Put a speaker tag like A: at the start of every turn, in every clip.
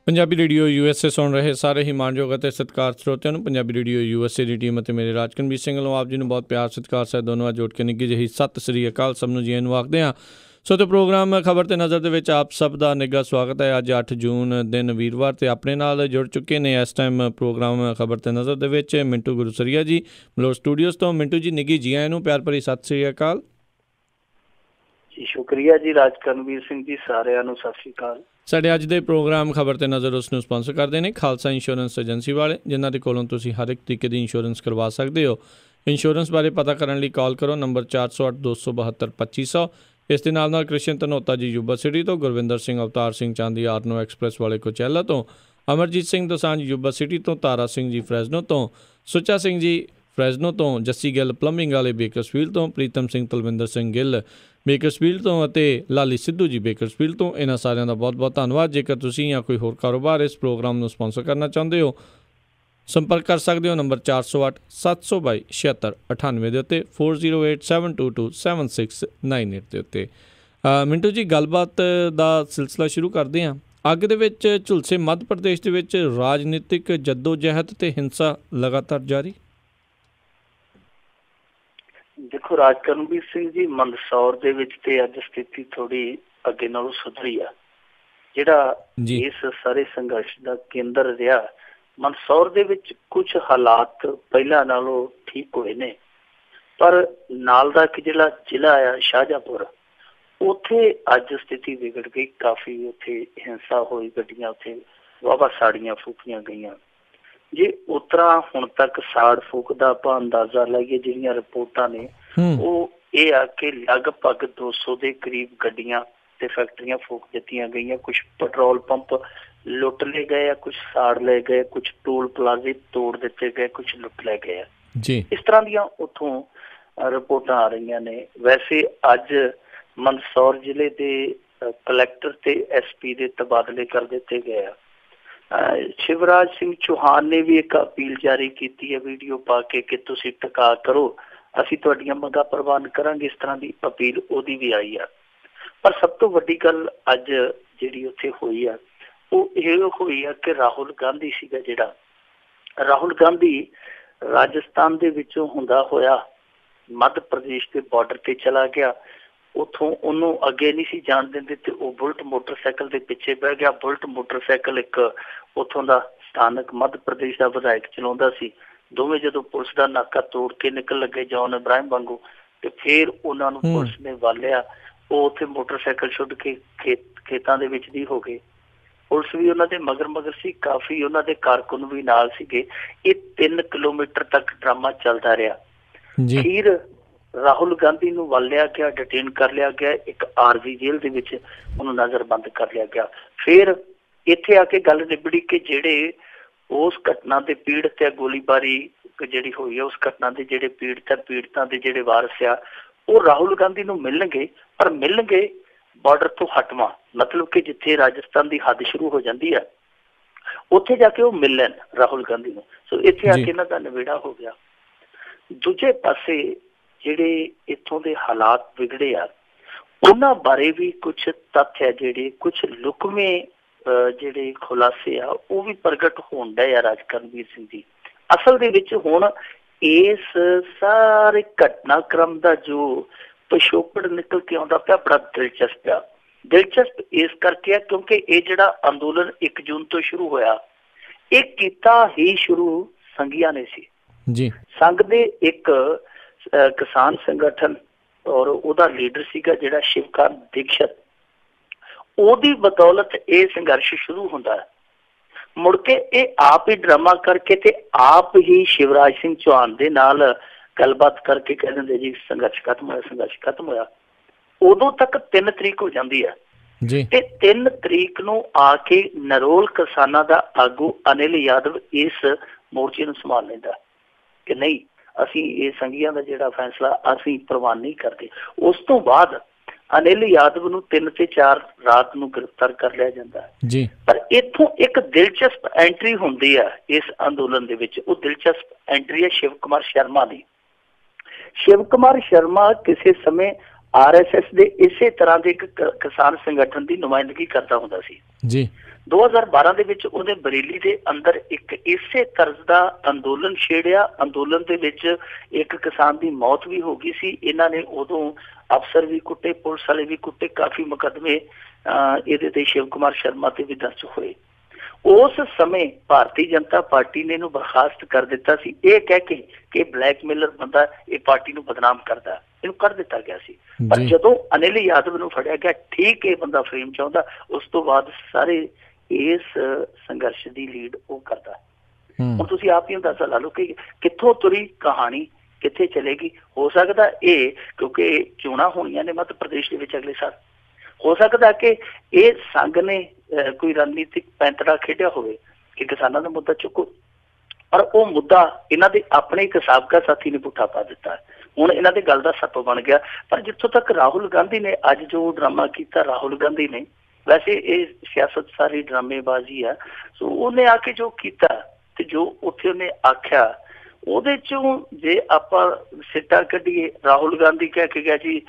A: Punjabi radio USA ਸੁਣ ਰਹੇ ਸਾਰੇ ਹੀ ਮਾਣਯੋਗ ਅਤੇ ਸਤਿਕਾਰ ਸਰੋਤਿਆਂ ਨੂੰ ਪੰਜਾਬੀ ਰੇਡੀਓ USA ਦੀ ਟੀਮ ਅਤੇ ਮੇਰੇ ਰਾਜਕਨਵੀਰ ਸਿੰਘ ਵੱਲੋਂ ਆਪ ਜੀ ਨੂੰ ਬਹੁਤ ਪਿਆਰ ਸਤਿਕਾਰ ਸਹਿਤ ਦੋਨੋਂ ਜੋੜ ਕੇ ਨਿੱਘੀ ਜਿਹੀ ਸਤਿ ਸ੍ਰੀ ਅਕਾਲ ਸਭ ਨੂੰ ਜੀ ਨੂੰ ਆਖਦੇ ਹਾਂ। ਸੋ ਤੇ ਪ੍ਰੋਗਰਾਮ ਖਬਰ ਤੇ ਨਜ਼ਰ ਦੇ ਵਿੱਚ ਆਪ ਸਭ ਦਾ ਨਿੱਘਾ ਸਵਾਗਤ ਹੈ। ਅੱਜ 8 ਜੂਨ ਦਿਨ ਵੀਰਵਾਰ ਤੇ ਆਪਣੇ ਨਾਲ ਜੁੜ ਚੁੱਕੇ ਨੇ ਇਸ ਟਾਈਮ ਪ੍ਰੋਗਰਾਮ ਖਬਰ ਤੇ ਨਜ਼ਰ ਦੇ ਵਿੱਚ ਮਿੰਟੂ ਗੁਰੂਸਰੀਆ ਜੀ ਮਲੋਟ ਸਟੂਡੀਓਜ਼ ਤੋਂ। ਮਿੰਟੂ ਜੀ ਨਿੱਘੀ ਜੀ ਆਇਆਂ ਨੂੰ ਪਿਆਰ ਭਰੀ ਸਤਿ ਸ੍ਰੀ ਅਕਾਲ
B: ਜੀ। ਸ਼ੁਕਰੀਆ ਜੀ ਰਾਜਕਨਵੀਰ ਸਿੰਘ ਜੀ, ਸਾਰਿਆਂ ਨੂੰ ਸਤਿ ਸ੍ਰੀ ਅਕਾਲ।
A: ਸਾਡੇ ਅੱਜ ਦੇ ਪ੍ਰੋਗਰਾਮ ਖਬਰ ਤੇ ਨਜ਼ਰ ਉਸ ਨੂੰ ਸਪਾਂਸਰ ਕਰਦੇ ਨੇ ਖਾਲਸਾ ਇੰਸ਼ੋਰੈਂਸ ਏਜੰਸੀ ਵਾਲੇ, ਜਿਨ੍ਹਾਂ ਦੇ ਕੋਲੋਂ ਤੁਸੀਂ ਹਰ ਇੱਕ ਤਰੀਕੇ ਦੀ ਇੰਸ਼ੋਰੈਂਸ ਕਰਵਾ ਸਕਦੇ ਹੋ। ਇੰਸ਼ੋਰੈਂਸ ਬਾਰੇ ਪਤਾ ਕਰਨ ਲਈ ਕਾਲ ਕਰੋ ਨੰਬਰ 408 272 2500। ਇਸ ਦੇ ਨਾਲ ਕ੍ਰਿਸ਼ਨ ਧਨੋਤਾ ਜੀ ਯੂਬਾ ਸਿਟੀ ਤੋਂ, ਗੁਰਵਿੰਦਰ ਸਿੰਘ ਅਵਤਾਰ ਸਿੰਘ ਚਾਂਦੀ ਆਰਨੋ ਐਕਸਪ੍ਰੈਸ ਵਾਲੇ ਕੋਚੈਲਾ ਤੋਂ, ਅਮਰਜੀਤ ਸਿੰਘ ਦੋਸਾਂਝ ਯੂਬਾ ਸਿਟੀ ਤੋਂ, ਤਾਰਾ ਸਿੰਘ ਜੀ ਫਰੈਜ਼ਨੋ ਤੋਂ, ਸੁੱਚਾ ਸਿੰਘ ਜੀ ਫਰੈਜ਼ਨੋ ਤੋਂ, ਜੱਸੀ ਗਿੱਲ ਪਲੰਬਿੰਗ ਵਾਲੇ ਬੇਕਰਸਫੀਲਡ ਤੋਂ, ਪ੍ਰੀਤਮ ਸਿੰਘ ਤਲਵਿੰਦਰ ਸਿੰਘ ਗਿੱਲ ਬੇਕਰਸਫੀਲਡ ਤੋਂ ਅਤੇ ਲਾਲੀ ਸਿੱਧੂ ਜੀ ਬੇਕਰਸਫੀਲਡ ਤੋਂ। ਇਹਨਾਂ ਸਾਰਿਆਂ ਦਾ ਬਹੁਤ ਬਹੁਤ ਧੰਨਵਾਦ। ਜੇਕਰ ਤੁਸੀਂ ਜਾਂ ਕੋਈ ਹੋਰ ਕਾਰੋਬਾਰ ਇਸ ਪ੍ਰੋਗਰਾਮ ਨੂੰ ਸਪਾਂਸਰ ਕਰਨਾ ਚਾਹੁੰਦੇ ਹੋ, ਸੰਪਰਕ ਕਰ ਸਕਦੇ ਹੋ ਨੰਬਰ 408 722 7698 ਦੇ ਉੱਤੇ, 408 722 7698 ਦੇ ਉੱਤੇ। ਮਿੰਟੂ ਜੀ, ਗੱਲਬਾਤ ਦਾ ਸਿਲਸਿਲਾ ਸ਼ੁਰੂ ਕਰਦੇ ਹਾਂ। ਅੱਗ ਦੇ ਵਿੱਚ ਝੁਲਸੇ ਮੱਧ ਪ੍ਰਦੇਸ਼ ਦੇ ਵਿੱਚ ਰਾਜਨੀਤਿਕ ਜੱਦੋ-ਜਹਿਦ ਤੇ ਹਿੰਸਾ ਲਗਾਤਾਰ ਜਾਰੀ।
B: ਦੇਖੋ ਰਾਜਕਰਨਵੀਰ ਸਿੰਘ ਜੀ, ਮੰਦਸੌਰ ਦੇ ਵਿੱਚ ਤੇ ਅੱਜ ਸਥਿਤੀ ਥੋੜੀ ਅੱਗੇ ਨਾਲੋਂ ਸੁਧਰੀ ਆ। ਜਿਹੜਾ ਇਸ ਸਾਰੇ ਸੰਘਰਸ਼ ਦਾ ਕੇਂਦਰ ਰਿਹਾ, ਮੰਦਸੌਰ ਦੇ ਵਿੱਚ ਕੁਝ ਹਾਲਾਤ ਪਹਿਲਾਂ ਨਾਲੋਂ ਠੀਕ ਹੋਏ ਨੇ, ਪਰ ਨਾਲ ਦਾ ਇੱਕ ਜਿਹੜਾ ਜ਼ਿਲ੍ਹਾ ਆ ਸ਼ਾਹਜਹਾਂਪੁਰ, ਉੱਥੇ ਅੱਜ ਸਥਿਤੀ ਵਿਗੜ ਗਈ। ਕਾਫੀ ਉੱਥੇ ਹਿੰਸਾ ਹੋਈ, ਗੱਡੀਆਂ ਉੱਥੇ ਵਾਹਵਾ ਸਾੜੀਆਂ ਫੂਕੀਆਂ ਗਈਆਂ। ਜੇ ਉਸ ਤਰ੍ਹਾਂ ਹੁਣ ਤੱਕ ਸਾੜ ਫੂਕ ਦਾ ਆਪਾਂ ਅੰਦਾਜ਼ਾ ਲਾਈਏ, ਜਿਹੜੀਆਂ ਰਿਪੋਰਟਾਂ ਨੇ ਉਹ ਇਹ ਆ ਕਿ ਲਗਭਗ 200 ਦੇ ਕਰੀਬ ਗੱਡੀਆਂ ਤੇ ਫੈਕਟਰੀਆਂ ਫੂਕ ਦਿੱਤੀਆਂ ਗਈਆਂ। ਕੁਛ ਪੈਟਰੋਲ ਪੰਪ ਲੁੱਟ ਲਏ ਗਏ ਆ, ਕੁਛ ਸਾੜ ਲਏ ਗਏ, ਕੁਛ ਟੋਲ ਪਲਾਜ਼ੇ ਤੋੜ ਦਿੱਤੇ ਗਏ, ਕੁਛ ਲੁੱਟ ਲਏ ਗਏ ਆ। ਇਸ ਤਰ੍ਹਾਂ ਦੀਆਂ ਉੱਥੋਂ ਰਿਪੋਰਟਾਂ ਆ ਰਹੀਆਂ ਨੇ। ਵੈਸੇ ਅੱਜ ਮੰਦਸੌਰ ਜ਼ਿਲ੍ਹੇ ਦੇ ਕਲੈਕਟਰ ਤੇ SP ਦੇ ਤਬਾਦਲੇ ਕਰ ਦਿੱਤੇ ਗਏ ਆ। ਸ਼ਿਵਰਾਜ ਸਿੰਘ ਚੌਹਾਨ ਨੇ ਵੀ ਇੱਕ ਅਪੀਲ ਜਾਰੀ ਕੀਤੀ ਹੈ ਵੀਡੀਓ ਪਾ ਕੇ ਕਿ ਤੁਸੀਂ ਟਿਕਾ ਕਰੋ, ਅਸੀਂ ਤੁਹਾਡੀਆਂ ਮੰਗਾਂ ਪ੍ਰਵਾਨ ਕਰਾਂਗੇ। ਇਸ ਤਰ੍ਹਾਂ ਦੀ ਅਪੀਲ ਉਹਦੀ ਵੀ ਆਈ ਆ। ਪਰ ਸਭ ਤੋਂ ਵੱਡੀ ਗੱਲ ਅੱਜ ਜਿਹੜੀ ਉੱਥੇ ਹੋਈ ਆ ਉਹ ਇਹ ਹੋਈ ਆ ਕਿ ਰਾਹੁਲ ਗਾਂਧੀ ਸੀਗਾ, ਜਿਹੜਾ ਰਾਹੁਲ ਗਾਂਧੀ ਰਾਜਸਥਾਨ ਦੇ ਵਿੱਚੋਂ ਹੁੰਦਾ ਹੋਇਆ ਮੱਧ ਪ੍ਰਦੇਸ਼ ਦੇ ਬਾਰਡਰ ਤੇ ਚਲਾ ਗਿਆ। ਉੱਥੋਂ ਉਹਨੂੰ ਅੱਗੇ ਨਹੀਂ ਸੀ ਜਾਣ ਦਿੰਦੇ ਤੇ ਉਹ ਬੁਲਟ ਮੋਟਰਸਾਈਕਲ ਦੇ ਪਿੱਛੇ ਬਹਿ ਗਿਆ। ਬੁਲਟ ਮੋਟਰਸਾਈਕਲ ਇੱਕ ਉੱਥੋਂ ਦਾ ਸਥਾਨਕ ਮੱਧ ਪ੍ਰਦੇਸ਼ ਦਾ ਵਿਧਾਇਕ ਚਲਾਉਂਦਾ ਸੀ। ਦੋਵੇਂ ਜਦੋਂ ਪੁਲਿਸ ਦਾ ਨਾਕਾ ਤੋੜ ਕੇ ਨਿਕਲ ਲੱਗੇ ਜੌਨ ਇਬਰਾਹਿਮ ਵਾਂਗੂ, ਤੇ ਫਿਰ ਉਹਨਾਂ ਨੂੰ ਪੁਲਿਸ ਨੇ ਵਾਲਿਆ। ਉਹ ਉੱਥੇ ਮੋਟਰਸਾਈਕਲ ਛੁੱਟ ਕੇ ਖੇਤਾਂ ਦੇ ਵਿੱਚ ਦੀ ਹੋ ਗਏ। ਪੁਲਿਸ ਵੀ ਉਹਨਾਂ ਦੇ ਮਗਰ ਸੀ, ਕਾਫੀ ਉਹਨਾਂ ਦੇ ਕਾਰਕੁਨ ਵੀ ਨਾਲ ਸੀਗੇ। ਇਹ 3 ਕਿਲੋਮੀਟਰ ਤੱਕ ਡਰਾਮਾ ਚੱਲਦਾ ਰਿਹਾ। ਫਿਰ ਰਾਹੁਲ ਗਾਂਧੀ ਨੂੰ ਵਾਲਿਆ ਗਿਆ, ਡਿਟੇਨ ਕਰ ਲਿਆ ਗਿਆ, ਇੱਕ ਆਰਜ਼ੀ ਜੇਲ੍ਹ ਦੇ ਵਿੱਚ ਉਹਨੂੰ ਨਜ਼ਰਬੰਦ ਕਰ ਲਿਆ ਗਿਆ। ਫਿਰ ਇੱਥੇ ਆ ਕੇ ਗੱਲ ਨਿਬੜੀ ਕਿ ਜਿਹੜੇ ਉਸ ਘਟਨਾ ਦੇ ਪੀੜਤ ਆ, ਗੋਲੀਬਾਰੀ ਜਿਹੜੀ ਹੋਈ ਆ ਉਸ ਘਟਨਾ ਦੇ ਜਿਹੜੇ ਪੀੜਤ ਆ, ਪੀੜਤਾਂ ਦੇ ਜਿਹੜੇ ਵਾਰਸ ਆ, ਉਹ ਰਾਹੁਲ ਗਾਂਧੀ ਨੂੰ ਮਿਲਣਗੇ, ਪਰ ਮਿਲਣਗੇ ਬਾਰਡਰ ਤੋਂ ਹਟਵਾਂ, ਮਤਲਬ ਕਿ ਜਿੱਥੇ ਰਾਜਸਥਾਨ ਦੀ ਹੱਦ ਸ਼ੁਰੂ ਹੋ ਜਾਂਦੀ ਆ ਉੱਥੇ ਜਾ ਕੇ ਉਹ ਮਿਲਣ ਰਾਹੁਲ ਗਾਂਧੀ ਨੂੰ। ਸੋ ਇੱਥੇ ਆ ਕੇ ਇਹਨਾਂ ਦਾ ਨਿਬੇੜਾ ਹੋ ਗਿਆ। ਦੂਜੇ ਪਾਸੇ ਜਿਹੜੇ ਇੱਥੋਂ ਦੇ ਹਾਲਾਤ ਵਿਗੜੇ ਆ ਉਹਨਾਂ ਬਾਰੇ ਵੀ ਕੁਛ ਤੱਥ ਹੈ, ਜਿਹੜੇ ਕੁਛ ਲੁਕਵੇਂ ਜਿਹੜੇ ਖੁਲਾਸੇ ਆ ਉਹ ਵੀ ਪ੍ਰਗਟ ਹੋਣ ਡਏ ਆ ਰਾਜਕਰਨਵੀਰ ਸਿੰਘ ਜੀ। ਅਸਲ ਦੇ ਵਿੱਚ ਹੁਣ ਇਸ ਸਾਰੇ ਘਟਨਾਕ੍ਰਮ ਦਾ ਜੋ ਪਿਛੋਕੜ ਨਿਕਲ ਕੇ ਆਉਂਦਾ ਪਿਆ ਬੜਾ ਦਿਲਚਸਪ ਆ। ਦਿਲਚਸਪ ਇਸ ਕਰਕੇ ਆ ਕਿਉਂਕਿ ਇਹ ਜਿਹੜਾ ਅੰਦੋਲਨ 1 ਜੂਨ ਤੋਂ ਸ਼ੁਰੂ ਹੋਇਆ, ਇਹ ਕੀਤਾ ਹੀ ਸ਼ੁਰੂ ਸੰਘੀਆਂ ਨੇ ਸੀ। ਸੰਘ ਦੇ ਇੱਕ ਕਿਸਾਨ ਸੰਗਠਨ ਔਰ ਉਹਦਾ ਲੀਡਰ ਸੀਗਾ ਜਿਹੜਾ ਸ਼ਿਵਕਾਂਤ ਦੀਕਸ਼ਤ, ਉਹਦੀ ਬਦੌਲਤ ਇਹ ਸੰਘਰਸ਼ ਸ਼ੁਰੂ ਹੁੰਦਾ ਹੈ। ਮੁੜ ਕੇ ਇਹ ਆਪ ਹੀ ਡਰਾਮਾ ਕਰਕੇ ਤੇ ਆਪ ਹੀ ਸ਼ਿਵਰਾਜ ਸਿੰਘ ਚੌਹਾਨ ਦੇ ਨਾਲ ਗੱਲਬਾਤ ਕਰਕੇ ਕਹਿ ਦਿੰਦੇ ਜੀ ਸੰਘਰਸ਼ ਖਤਮ ਹੋਇਆ, ਸੰਘਰਸ਼ ਖਤਮ ਹੋਇਆ। ਉਦੋਂ ਤੱਕ 3 ਤਰੀਕ ਹੋ ਜਾਂਦੀ ਹੈ ਤੇ 3 ਤਰੀਕ ਨੂੰ ਆ ਕੇ ਨਰੋਲ ਕਿਸਾਨਾਂ ਦਾ ਆਗੂ ਅਨਿਲ ਯਾਦਵ ਇਸ ਮੋਰਚੇ ਨੂੰ ਸੰਭਾਲ ਲੈਂਦਾ ਕਿ ਨਹੀਂ, ਅਸੀਂ ਇਹ ਸੰਘੀਆਂ ਦਾ ਜਿਹੜਾ ਫੈਸਲਾ ਅਸੀਂ ਪ੍ਰਵਾਨ ਨਹੀਂ ਕਰਦੇ। ਉਸ ਤੋਂ ਬਾਅਦ ਅਨਿਲ ਯਾਦਵ ਨੂੰ 3 ਤੇ 4 ਰਾਤ ਨੂੰ ਗ੍ਰਿਫਤਾਰ ਕਰ ਲਿਆ ਜਾਂਦਾ ਹੈ। ਪਰ ਇੱਥੋਂ ਇੱਕ ਦਿਲਚਸਪ ਐਂਟਰੀ ਹੁੰਦੀ ਹੈ ਇਸ ਅੰਦੋਲਨ ਦੇ ਵਿੱਚ। ਉਹ ਦਿਲਚਸਪ ਐਂਟਰੀ ਹੈ ਸ਼ਿਵ ਕੁਮਾਰ ਸ਼ਰਮਾ ਦੀ। ਸ਼ਿਵ ਕੁਮਾਰ ਸ਼ਰਮਾ ਕਿਸੇ ਸਮੇਂ RSS ਦੇ ਇਸੇ ਤਰ੍ਹਾਂ ਦੇ ਇੱਕ ਕਿਸਾਨ ਸੰਗਠਨ ਦੀ ਨੁਮਾਇੰਦਗੀ ਕਰਦਾ ਹੁੰਦਾ ਸੀ
A: ਜੀ।
B: 2012 ਦੇ ਵਿੱਚ ਉਹਨੇ ਬਰੇਲੀ ਦੇ ਅੰਦਰ ਇੱਕ ਇਸੇ ਤਰਜ਼ ਦਾ ਅੰਦੋਲਨ ਛੇੜਿਆ। ਅੰਦੋਲਨ ਦੇ ਵਿੱਚ ਇੱਕ ਕਿਸਾਨ ਦੀ ਮੌਤ ਵੀ ਹੋ ਗਈ ਸੀ। ਇਹਨਾਂ ਨੇ ਉਦੋਂ ਅਫਸਰ ਵੀ ਕੁੱਟੇ, ਪੁਲਿਸ ਵਾਲੇ ਵੀ ਕੁੱਟੇ, ਕਾਫੀ ਮੁਕੱਦਮੇ ਇਹਦੇ ਤੇ ਸ਼ਿਵ ਕੁਮਾਰ ਸ਼ਰਮਾ ਤੇ ਵੀ ਦਰਜ ਹੋਏ। ਉਸ ਸਮੇਂ ਭਾਰਤੀ ਜਨਤਾ ਪਾਰਟੀ ਨੇ ਇਹਨੂੰ ਬਰਖਾਸਤ ਕਰ ਦਿੱਤਾ ਸੀ, ਇਹ ਕਹਿ ਕੇ ਕਿ ਬਲੈਕਮੇਲਰ ਬੰਦਾ, ਇਹ ਪਾਰਟੀ ਨੂੰ ਬਦਨਾਮ ਕਰਦਾ, ਇਹਨੂੰ ਕਰ ਦਿੱਤਾ ਗਿਆ ਸੀ। ਪਰ ਜਦੋਂ ਅਨਿਲ ਯਾਦਵ ਨੂੰ ਫੜਿਆ ਗਿਆ, ਠੀਕ ਇਹ ਬੰਦਾ ਫਰੇਮ ਚ ਆਉਂਦਾ, ਉਸ ਤੋਂ ਬਾਅਦ ਸਾਰੇ ਇਸ ਸੰਘਰਸ਼ ਦੀ ਲੀਡ ਉਹ ਕਰਦਾ। ਹੁਣ ਤੁਸੀਂ ਆਪ ਹੀ ਅੰਦਾਜ਼ਾ ਲਾ ਲਓ ਕਿ ਕਿੱਥੋਂ ਤੁਰੀ ਕਹਾਣੀ, ਕਿੱਥੇ ਚਲੇਗੀ। ਹੋ ਸਕਦਾ ਇਹ, ਕਿਉਂਕਿ ਚੋਣਾਂ ਹੋਣੀਆਂ ਨੇ ਮੱਧ ਪ੍ਰਦੇਸ਼ ਦੇ ਵਿੱਚ ਅਗਲੇ ਸਾਲ, ਹੋ ਸਕਦਾ ਕਿ ਇਹ ਸੰਘ ਨੇ ਕੋਈ ਰਣਨੀਤਿਕ ਪੈਂਤੜਾ ਖੇਡਿਆ ਹੋਵੇ ਕਿ ਕਿਸਾਨਾਂ ਦਾ ਮੁੱਦਾ ਚੁੱਕੋ, ਪਰ ਉਹ ਮੁੱਦਾ ਇਹਨਾਂ ਦੇ ਆਪਣੇ ਇੱਕ ਸਾਬਕਾ ਸਾਥੀ ਨੇ ਪੁੱਠਾ ਪਾ ਦਿੱਤਾ। ਹੁਣ ਇਹਨਾਂ ਦੇ ਗੱਲ ਦਾ ਸੱਪ ਬਣ ਗਿਆ। ਪਰ ਜਿੱਥੋਂ ਤੱਕ ਰਾਹੁਲ ਗਾਂਧੀ ਨੇ ਅੱਜ ਜੋ ਡਰਾਮਾ ਕੀਤਾ, ਰਾਹੁਲ ਗਾਂਧੀ ਨੇ, ਵੈਸੇ ਇਹ ਸਿਆਸਤ ਸਾਰੀ ਡਰਾਮੇਬਾਜ਼ੀ ਆ। ਸੋ ਉਹਨੇ ਆ ਕੇ ਜੋ ਕੀਤਾ ਤੇ ਜੋ ਉੱਥੇ ਉਹਨੇ ਆਖਿਆ, ਉਹਦੇ ਚੋਂ ਜੇ ਆਪਾਂ ਸਿੱਟਾ ਕੱਢੀਏ, ਰਾਹੁਲ ਗਾਂਧੀ ਕਹਿ ਕੇ ਗਿਆ ਜੀ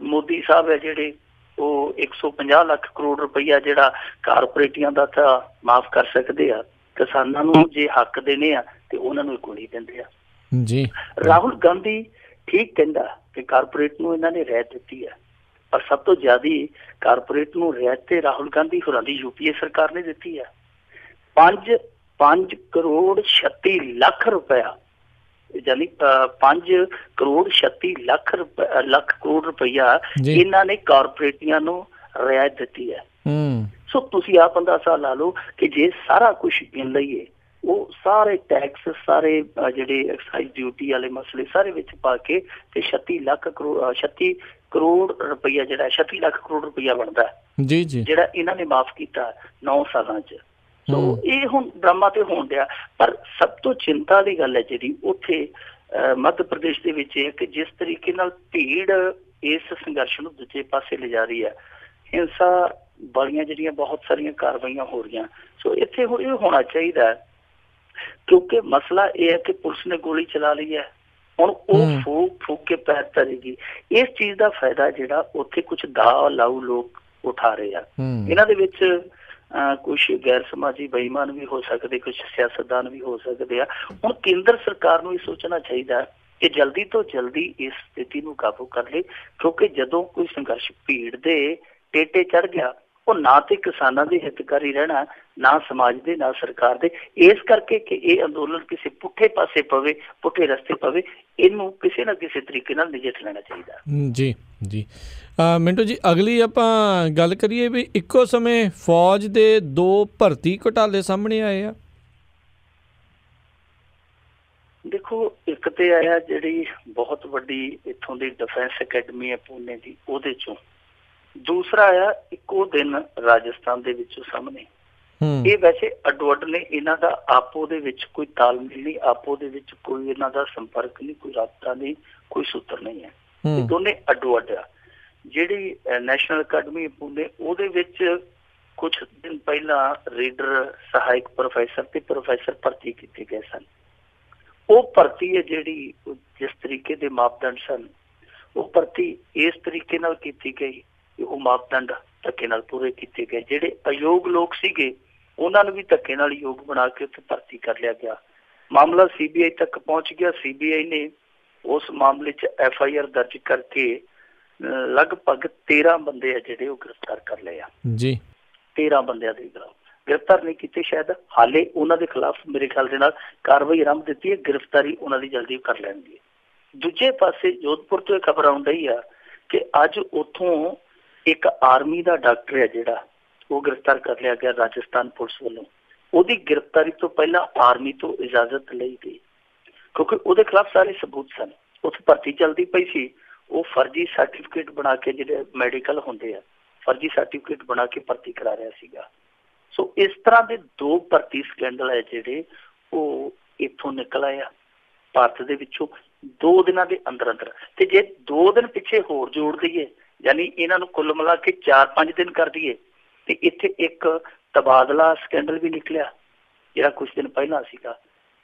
B: ਮੋਦੀ ਸਾਹਿਬ ਹੈ ਜਿਹੜੇ ਉਹ 150 ਲੱਖ ਕਰੋੜ ਰੁਪਈਆ ਜਿਹੜਾ ਕਾਰਪੋਰੇਟੀਆਂ ਦਾ ਤਾਂ ਮਾਫ਼ ਕਰ ਸਕਦੇ ਆ, ਕਿਸਾਨਾਂ ਨੂੰ ਜੇ ਹੱਕ ਦੇਣੇ ਆ ਤੇ ਉਹਨਾਂ ਨੂੰ ਗੋਲੀ ਦਿੰਦੇ ਆ ਜੀ। ਰਾਹੁਲ ਗਾਂਧੀ ਠੀਕ ਕਹਿੰਦਾ ਕਿ ਕਾਰਪੋਰੇਟ ਨੂੰ ਇਹਨਾਂ ਨੇ ਰਿਆਇਤ ਦਿੱਤੀ ਹੈ, ਪਰ ਸਭ ਤੋਂ ਜ਼ਿਆਦਾ ਕਾਰਪੋਰੇਟ ਨੂੰ ਰਿਆਇਤ ਤੇ ਰਾਹੁਲ ਗਾਂਧੀ ਹੋਰਾਂ ਦੀ UPA ਸਰਕਾਰ ਨੇ ਦਿੱਤੀ ਹੈ। 5 ਕਰੋੜ 36 ਲੱਖ ਰੁਪਇਆ, ਯਾਨੀ 5 ਕਰੋੜ 36 ਲੱਖ ਕਰੋੜ ਰੁਪਈਆ ਇਹਨਾਂ ਨੇ ਕਾਰਪੋਰੇਟੀਆਂ ਨੂੰ ਰਿਆਇਤ ਦਿੱਤੀ ਹੈ। ਸੋ ਤੁਸੀਂ ਆਪ ਅੰਦਾਜ਼ਾ ਲਾ ਲਓ ਕਿ ਜੇ ਸਾਰਾ ਕੁਝ ਗਿਣ ਲਈਏ, ਉਹ ਸਾਰੇ ਟੈਕਸ, ਸਾਰੇ ਜਿਹੜੇ ਐਕਸਾਈਜ਼ ਡਿਊਟੀ ਵਾਲੇ ਮਸਲੇ ਸਾਰੇ ਵਿੱਚ ਪਾ ਕੇ ਤੇ 36 ਕਰੋੜ ਰੁਪਈਆ ਜਿਹੜਾ 36 ਲੱਖ ਕਰੋੜ ਰੁਪਈਆ ਬਣਦਾ ਜੀ ਜੀ, ਜਿਹੜਾ ਇਹਨਾਂ ਨੇ ਮਾਫ਼ ਕੀਤਾ 9 ਸਾਲਾਂ 'ਚ। ਸੋ ਇਹ ਹੁਣ ਡਰਾਮਾ ਤੇ ਹੋਣ ਡਿਆ। ਪਰ ਸਭ ਤੋਂ ਚਿੰਤਾ ਦੀ ਗੱਲ ਹੈ ਜਿਹੜੀ ਉੱਥੇ ਮੱਧ ਪ੍ਰਦੇਸ਼ ਦੇ ਵਿੱਚ ਹੈ ਕਿ ਜਿਸ ਤਰੀਕੇ ਨਾਲ ਭੀੜ ਇਸ ਸੰਘਰਸ਼ ਨੂੰ ਦੂਜੇ ਪਾਸੇ ਲਿਜਾ ਰਹੀ ਹੈ, ਹਿੰਸਾ ਵਾਲੀਆਂ ਜਿਹੜੀਆਂ ਬਹੁਤ ਸਾਰੀਆਂ ਕਾਰਵਾਈਆਂ ਹੋ ਰਹੀਆਂ। ਸੋ ਇੱਥੇ ਹੁਣ ਇਹ ਹੋਣਾ ਚਾਹੀਦਾ, ਕਿਉਂਕਿ ਮਸਲਾ ਇਹ ਹੈ ਕਿ ਪੁਲਿਸ ਨੇ ਗੋਲੀ ਚਲਾ ਲਈ ਹੈ, ਹੁਣ ਉਹ ਫੂਕ ਕੇ ਪੈਰ ਧਰੇਗੀ। ਇਸ ਚੀਜ਼ ਦਾ ਫਾਇਦਾ ਜਿਹੜਾ ਉੱਥੇ ਕੁਛ ਦਾ ਲਾਊ ਲੋਕ ਉਠਾ ਰਹੇ ਆ। ਇਹਨਾਂ ਦੇ ਵਿੱਚ ਕੁਛ ਗੈਰ ਸਮਾਜੀ ਬੇਈਮਾਨ ਵੀ ਹੋ ਸਕਦੇ, ਕੁਛ ਸਿਆਸਤਦਾਨ ਵੀ ਹੋ ਸਕਦੇ ਆ। ਹੁਣ ਕੇਂਦਰ ਸਰਕਾਰ ਨੂੰ ਇਹ ਸੋਚਣਾ ਚਾਹੀਦਾ ਕਿ ਜਲਦੀ ਤੋਂ ਜਲਦੀ ਇਸ ਸਥਿਤੀ ਨੂੰ ਕਾਬੂ ਕਰ ਲਏ, ਕਿਉਂਕਿ ਜਦੋਂ ਕੋਈ ਸੰਘਰਸ਼ ਭੀੜ ਦੇ ਟੇਟੇ ਚੜ ਗਿਆ, ਉਹ ਨਾ ਤੇ ਕਿਸਾਨਾਂ ਦੇ ਹਿੱਤਕਾਰੀ ਰਹਿਣਾ, ਨਾ ਸਮਾਜ ਦੇ, ਨਾ ਸਰਕਾਰ ਦੇ। ਇਸ ਕਰਕੇ ਕਿ ਇਹ ਅੰਦੋਲਨ ਕਿਸੇ ਪੁੱਠੇ ਪਾਸੇ ਪਵੇ, ਪੁੱਠੇ ਰਸਤੇ ਪਵੇ, ਇਹਨੂੰ ਕਿਸੇ ਨਾ ਕਿਸੇ ਤਰੀਕੇ ਨਾਲ ਨਜਿੱਠ ਲੈਣਾ ਚਾਹੀਦਾ ਜੀ
A: ਜੀ। ਮਿੰਟੂ ਜੀ, ਅਗਲੀ ਆਪਾਂ ਗੱਲ ਕਰੀਏ ਵੀ ਇੱਕੋ ਸਮੇਂ ਫੌਜ ਦੇ 2 ਭਰਤੀ ਘੁਟਾਲੇ ਸਾਹਮਣੇ ਆਏ ਆ।
B: ਦੇਖੋ, ਇੱਕ ਤੇ ਆਇਆ ਜਿਹੜੀ ਬਹੁਤ ਵੱਡੀ ਇੱਥੋਂ ਦੀ ਡਿਫੈਂਸ ਅਕੈਡਮੀ ਹੈ ਪੂਨੇ ਦੀ, ਉਹਦੇ ਚੋਂ। ਦੂਸਰਾ ਆਇਆ ਇੱਕੋ ਦਿਨ ਰਾਜਸਥਾਨ ਦੇ ਵਿੱਚੋਂ ਸਾਹਮਣੇ। ਇਹ ਵੈਸੇ ਅੱਡੋ ਅੱਡ ਨੇ, ਇਹਨਾਂ ਦਾ ਆਪੋ ਦੇ ਵਿੱਚ ਕੋਈ ਤਾਲਮੇਲ ਨਹੀਂ, ਆਪੋ ਦੇ ਵਿੱਚ ਕੋਈ ਇਹਨਾਂ ਦਾ ਸੰਪਰਕ ਨਹੀਂ, ਕੋਈ ਰਾਬਤਾ ਨਹੀਂ, ਕੋਈ ਸੂਤਰ ਨਹੀਂ ਹੈ। ਇਹ ਦੋਨੇ ਅੱਡੋ ਅੱਡ ਆ। ਜਿਹੜੀ ਨੈਸ਼ਨਲ ਅਕੈਡਮੀ ਪੂਨੇ, ਉਹਦੇ ਵਿੱਚ ਕੁਛ ਦਿਨ ਪਹਿਲਾਂ ਰੀਡਰ, ਸਹਾਇਕ ਪ੍ਰੋਫੈਸਰ ਤੇ ਪ੍ਰੋਫੈਸਰ ਭਰਤੀ ਕੀਤੇ ਗਏ ਸਨ। ਉਹ ਭਰਤੀ ਹੈ ਜਿਹੜੀ ਜਿਸ ਤਰੀਕੇ ਦੇ ਮਾਪਦੰਡ ਸਨ, ਉਹ ਭਰਤੀ ਇਸ ਤਰੀਕੇ ਨਾਲ ਕੀਤੀ ਗਈ ਕਿ ਉਹ ਮਾਪਦੰਡ ਧੱਕੇ ਨਾਲ ਪੂਰੇ ਕੀਤੇ ਗਏ। ਜਿਹੜੇ ਅਯੋਗ ਲੋਕ ਸੀਗੇ ਉਹਨਾਂ ਨੂੰ ਵੀ ਧੱਕੇ ਨਾਲ ਯੋਗ ਬਣਾ ਕੇ ਉੱਥੇ ਭਰਤੀ ਕਰ ਲਿਆ ਗਿਆ। ਮਾਮਲਾ CBI ਤੱਕ ਪਹੁੰਚ ਗਿਆ। CBI ਨੇ ਉਸ ਮਾਮਲੇ 'ਚ FIR ਦਰਜ ਕਰਕੇ ਲਗਭਗ 13 ਬੰਦੇ ਆ ਜਿਹੜੇ ਉਹ ਗ੍ਰਿਫਤਾਰ ਕਰ ਲਏ ਆ ਜੀ। 13 ਬੰਦਿਆਂ ਦੇ ਗ੍ਰਿਫਤਾਰ ਨਹੀਂ ਕੀਤੇ ਸ਼ਾਇਦ ਹਾਲੇ, ਉਹਨਾਂ ਦੇ ਖਿਲਾਫ ਮੇਰੇ ਖਿਆਲ ਦੇ ਨਾਲ ਕਾਰਵਾਈ ਆਰੰਭ ਦਿੱਤੀ ਹੈ, ਗ੍ਰਿਫਤਾਰੀ ਉਹਨਾਂ ਦੀ ਜਲਦੀ ਕਰ ਲੈਣਗੇ। ਦੂਜੇ ਪਾਸੇ ਜੋਧਪੁਰ ਤੋਂ ਇਹ ਖਬਰ ਆਉਣ ਡਈ ਆ ਕਿ ਅੱਜ ਉੱਥੋਂ ਇੱਕ ਆਰਮੀ ਦਾ ਡਾਕਟਰ ਹੈ ਜਿਹੜਾ ਉਹ ਗ੍ਰਿਫਤਾਰ ਕਰ ਲਿਆ ਗਿਆ ਰਾਜਸਥਾਨ ਪੁਲਿਸ ਵੱਲੋਂ। ਉਹਦੀ ਗ੍ਰਿਫਤਾਰੀ ਤੋਂ ਪਹਿਲਾਂ ਆਰਮੀ ਤੋਂ ਇਜਾਜ਼ਤ ਲਈ ਗਈ, ਕਿਉਂਕਿ ਉਹਦੇ ਖਿਲਾਫ ਸਾਰੇ ਸਬੂਤ ਸਨ। ਉੱਥੇ ਭਰਤੀ ਚੱਲਦੀ ਪਈ ਸੀ, ਉਹ ਫਰਜ਼ੀ ਸਰਟੀਫਿਕੇਟ ਬਣਾ ਕੇ, ਜਿਹੜੇ ਮੈਡੀਕਲ ਹੁੰਦੇ ਆ, ਫਰਜ਼ੀ ਸਰਟੀਫਿਕੇਟ ਬਣਾ ਕੇ ਭਰਤੀ ਕਰਾ ਰਿਹਾ ਸੀਗਾ। ਸੋ ਇਸ ਤਰ੍ਹਾਂ ਦੇ 2 ਭਰਤੀ ਸਕੈਂਡਲ ਹੈ ਜਿਹੜੇ ਉਹ ਇੱਥੋਂ ਨਿਕਲ ਆਏ ਆ ਭਾਰਤ ਦੇ ਵਿੱਚੋਂ 2 ਦਿਨਾਂ ਦੇ ਅੰਦਰ ਅੰਦਰ। ਤੇ ਜੇ 2 ਦਿਨ ਪਿੱਛੇ ਹੋਰ ਜੋੜ ਦਈਏ, ਯਾਨੀ ਇਹਨਾਂ ਨੂੰ ਕੁੱਲ ਮਿਲਾ ਕੇ 4-5 ਦਿਨ ਕਰ ਦਈਏ, ਤੇ ਇੱਥੇ ਇੱਕ ਤਬਾਦਲਾ ਸਕੈਂਡਲ ਵੀ ਨਿਕਲਿਆ ਜਿਹੜਾ ਕੁਛ ਦਿਨ ਪਹਿਲਾਂ ਸੀਗਾ।